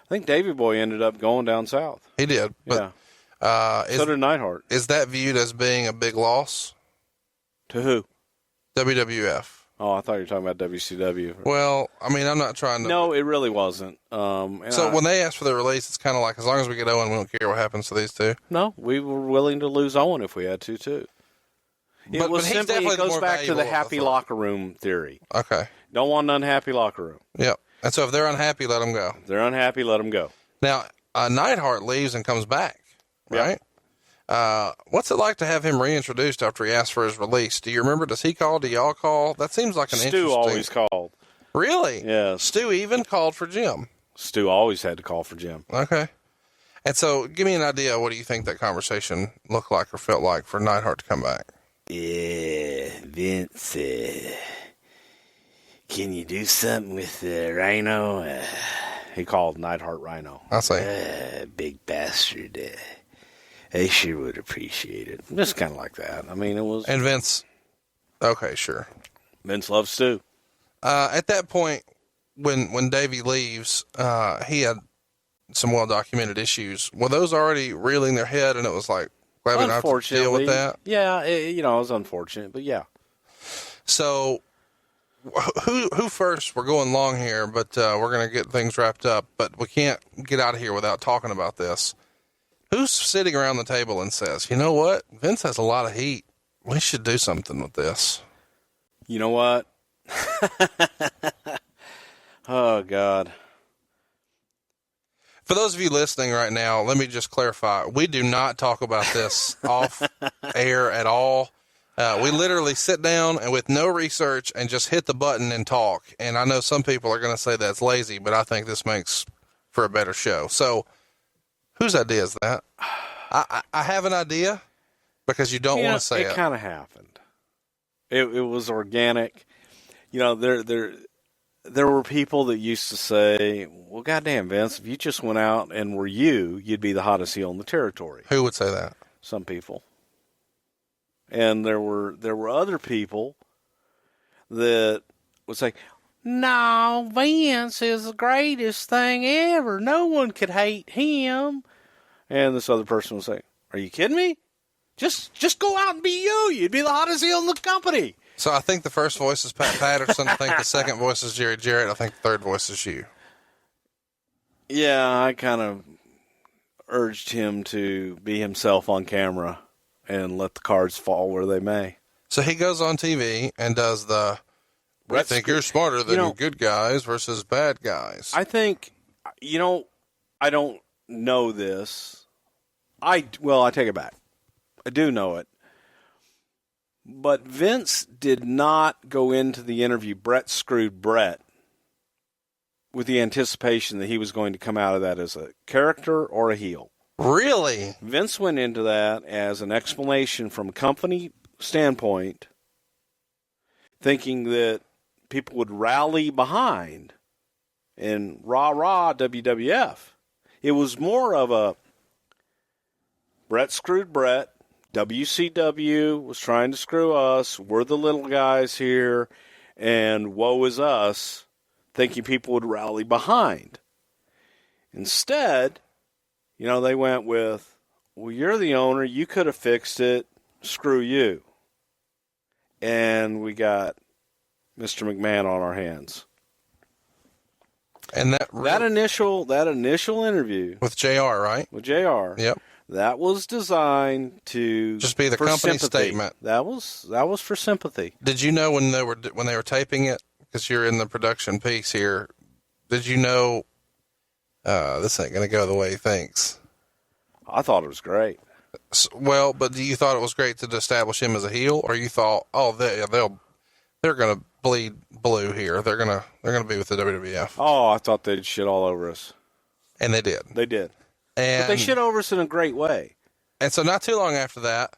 I think Davey Boy ended up going down south. He did. But, yeah. So did Neidhart. Is that viewed as being a big loss? To who? WWF. Oh, I thought you were talking about WCW. Well, I mean, I'm not trying to... No, it really wasn't. When they asked for the release, it's kind of like, as long as we get Owen, we don't care what happens to these two. No, we were willing to lose Owen if we had to, too. It goes back to the happy locker room theory. Okay. Don't want an unhappy locker room. Yep. And so if they're unhappy, let them go. If they're unhappy, let them go. Now, Neidhart leaves and comes back, right? What's it like to have him reintroduced after he asked for his release? Do you remember? Does he call? Do y'all call? That seems like an Stu always called. Really? Yeah. Stu even called for Jim. Stu always had to call for Jim. Okay. And so, give me an idea. What do you think that conversation looked like or felt like for Neidhart to come back? Yeah, Vince, can you do something with Rhino? He called Neidhart Rhino. I'll say. Big bastard. I sure would appreciate it. Just kind of like that. I mean, it was... And Vince, okay, sure. Vince loves Stu. At that point, when Davey leaves, he had some well-documented issues. Were those already reeling their head, and it was like, glad we don't have to deal with that? Yeah, it was unfortunate, but yeah. So, who first? We're going long here, but we're going to get things wrapped up, but we can't get out of here without talking about this. Who's sitting around the table and says, you know what? Vince has a lot of heat. We should do something with this. You know what? Oh, God. For those of you listening right now, let me just clarify. We do not talk about this off air at all. We literally sit down and with no research and just hit the button and talk. And I know some people are going to say that's lazy, but I think this makes for a better show. So whose idea is that? I have an idea because you don't want to say it. It kind of happened. It was organic. You know, there were people that used to say, well, goddamn, Vince, if you just went out and were you'd be the hottest heel in the territory. Who would say that? Some people. And there were other people that would say, no, Vince is the greatest thing ever. No one could hate him. And this other person would say, are you kidding me? Just go out and be you. You'd be the hottest heel in the company. So I think the first voice is Pat Patterson. I think the second voice is Jerry Jarrett. I think the third voice is you. Yeah, I kind of urged him to be himself on camera and let the cards fall where they may. So he goes on TV and does the, I think you're smarter than good guys versus bad guys. I think, I don't know this. I take it back. I do know it. But Vince did not go into the interview, Bret screwed Bret, with the anticipation that he was going to come out of that as a character or a heel. Really? Vince went into that as an explanation from a company standpoint, thinking that people would rally behind and rah-rah WWF. It was more of a Bret screwed Bret. WCW was trying to screw us. We're the little guys here, and woe is us, thinking people would rally behind. Instead, they went with, well, you're the owner. You could have fixed it. Screw you. And we got Mr. McMahon on our hands. And that initial interview with JR, right? With JR. Yep. That was designed to just be the company statement. That was for sympathy. Did you know when they were taping it? Because you're in the production piece here. Did you know this ain't going to go the way he thinks? I thought it was great. Well, but you thought it was great to establish him as a heel, or you thought, oh, they're going to bleed blue here. They're going to be with the WWF. Oh, I thought they'd shit all over us, and they did. They did. But they shit over us in a great way. And so not too long after that,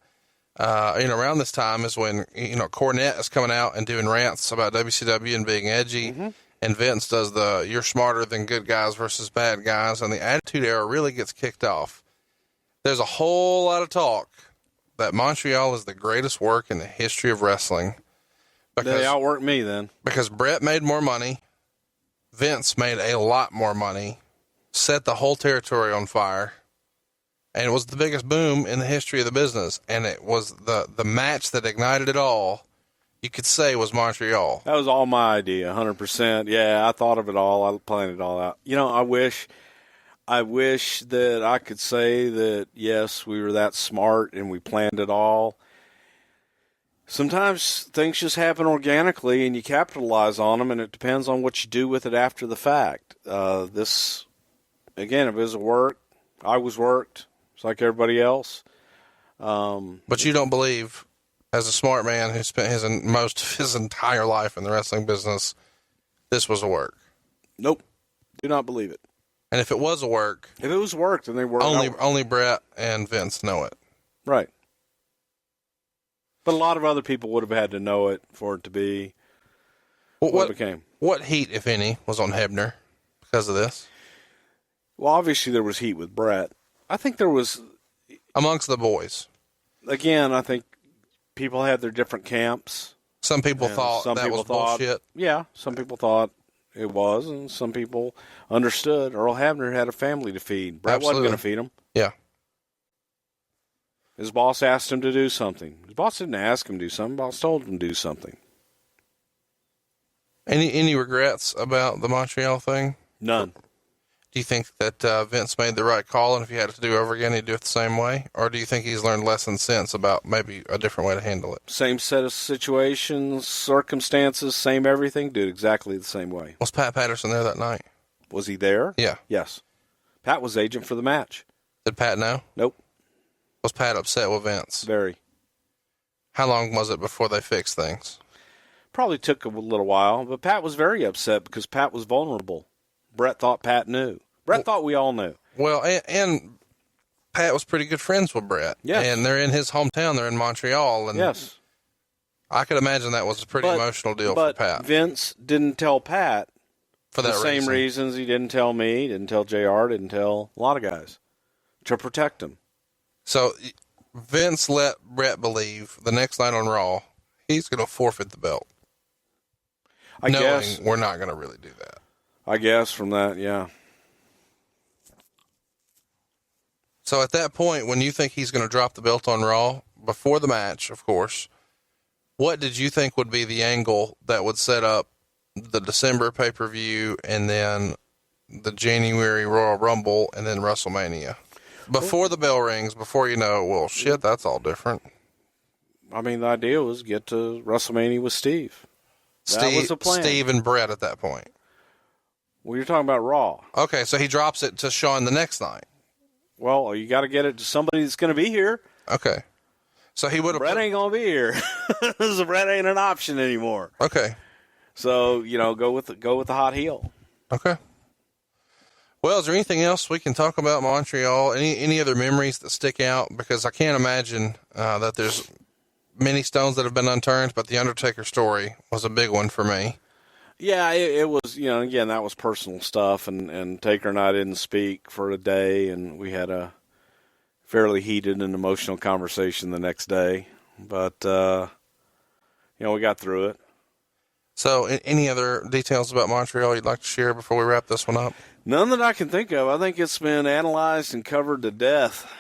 around this time is when, Cornette is coming out and doing rants about WCW and being edgy. Mm-hmm. And Vince does you're smarter than good guys versus bad guys. And the Attitude Era really gets kicked off. There's a whole lot of talk that Montreal is the greatest work in the history of wrestling. They outworked me then. Because Bret made more money. Vince made a lot more money. Set the whole territory on fire, and it was the biggest boom in the history of the business, and it was the match that ignited it all, you could say, was Montreal. That was all my idea, 100%. Yeah, I thought of it all. I planned it all out. I wish that I could say that, yes, we were that smart and we planned it all. Sometimes things just happen organically, and you capitalize on them, and it depends on what you do with it after the fact. Again, if it was work, I was worked. It's like everybody else. But you don't believe, as a smart man who spent most of his entire life in the wrestling business, this was a work? Nope. Do not believe it. And if it was a work, then they were only Bret and Vince know it. Right. But a lot of other people would have had to know it for it to be what it became. What heat, if any, was on Hebner because of this? Well, obviously there was heat with Bret. I think there was... Amongst the boys. Again, I think people had their different camps. Some people thought that was bullshit. Yeah, some people thought it was, and some people understood. Earl Hebner had a family to feed. Bret wasn't going to feed him. Yeah. His boss asked him to do something. His boss didn't ask him to do something. His boss told him to do something. Any regrets about the Montreal thing? None. Do you think that Vince made the right call, and if he had to do it over again, he'd do it the same way? Or do you think he's learned lessons since about maybe a different way to handle it? Same set of situations, circumstances, same everything, do it exactly the same way. Was Pat Patterson there that night? Was he there? Yeah. Yes. Pat was agent for the match. Did Pat know? Nope. Was Pat upset with Vince? Very. How long was it before they fixed things? Probably took a little while, but Pat was very upset because Pat was vulnerable. Bret thought Pat knew. Bret thought we all knew. Well, and Pat was pretty good friends with Bret. Yes. And they're in his hometown. They're in Montreal. And yes. I could imagine that was a pretty emotional deal for Pat. But Vince didn't tell Pat for that same reasons he didn't tell me, didn't tell JR, didn't tell a lot of guys, to protect him. So Vince let Bret believe the next night on Raw, he's going to forfeit the belt. I guess we're not going to really do that. I guess from that, yeah. So at that point, when you think he's going to drop the belt on Raw, before the match, of course, what did you think would be the angle that would set up the December pay-per-view and then the January Royal Rumble and then WrestleMania? Before the bell rings, before you know, well, shit, that's all different. I mean, the idea was get to WrestleMania with Steve. That was the plan. Steve and Bret at that point. Well, you're talking about Raw. Okay, so he drops it to Shawn the next night. Well, you got to get it to somebody that's going to be here. Okay. So he would have... Bret ain't going to be here. So Bret ain't an option anymore. Okay. So, go with the hot heel. Okay. Well, is there anything else we can talk about Montreal? Any other memories that stick out? Because I can't imagine that there's many stones that have been unturned, but the Undertaker story was a big one for me. Yeah, it was, again, that was personal stuff, and Taker and I didn't speak for a day, and we had a fairly heated and emotional conversation the next day. But, we got through it. So, any other details about Montreal you'd like to share before we wrap this one up? None that I can think of. I think it's been analyzed and covered to death.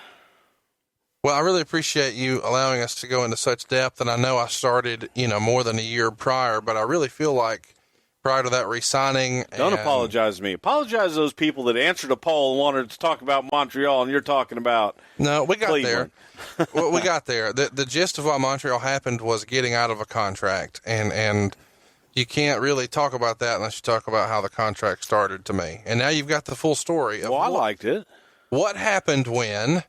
Well, I really appreciate you allowing us to go into such depth, and I know I started, more than a year prior, but I really feel like prior to that re-signing... Don't apologize to me. Apologize to those people that answered a poll and wanted to talk about Montreal, and you're talking about No, we got Cleveland. there. Well, we got there. The gist of what Montreal happened was getting out of a contract, and you can't really talk about that unless you talk about how the contract started to me. And now you've got the full story. Of I liked it. What happened when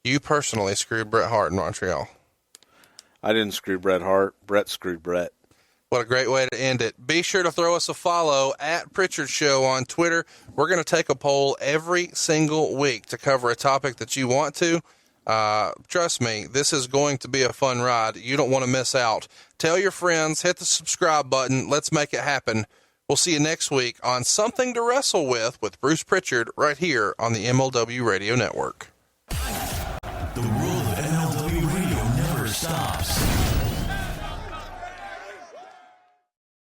you personally screwed Bret Hart in Montreal? I didn't screw Bret Hart. Bret screwed Bret. What a great way to end it. Be sure to throw us a follow at Prichard Show on Twitter. We're going to take a poll every single week to cover a topic that you want to. Trust me, this is going to be a fun ride. You don't want to miss out. Tell your friends, hit the subscribe button. Let's make it happen. We'll see you next week on Something to Wrestle with Bruce Prichard right here on the MLW Radio Network. The world of MLW Radio never stops.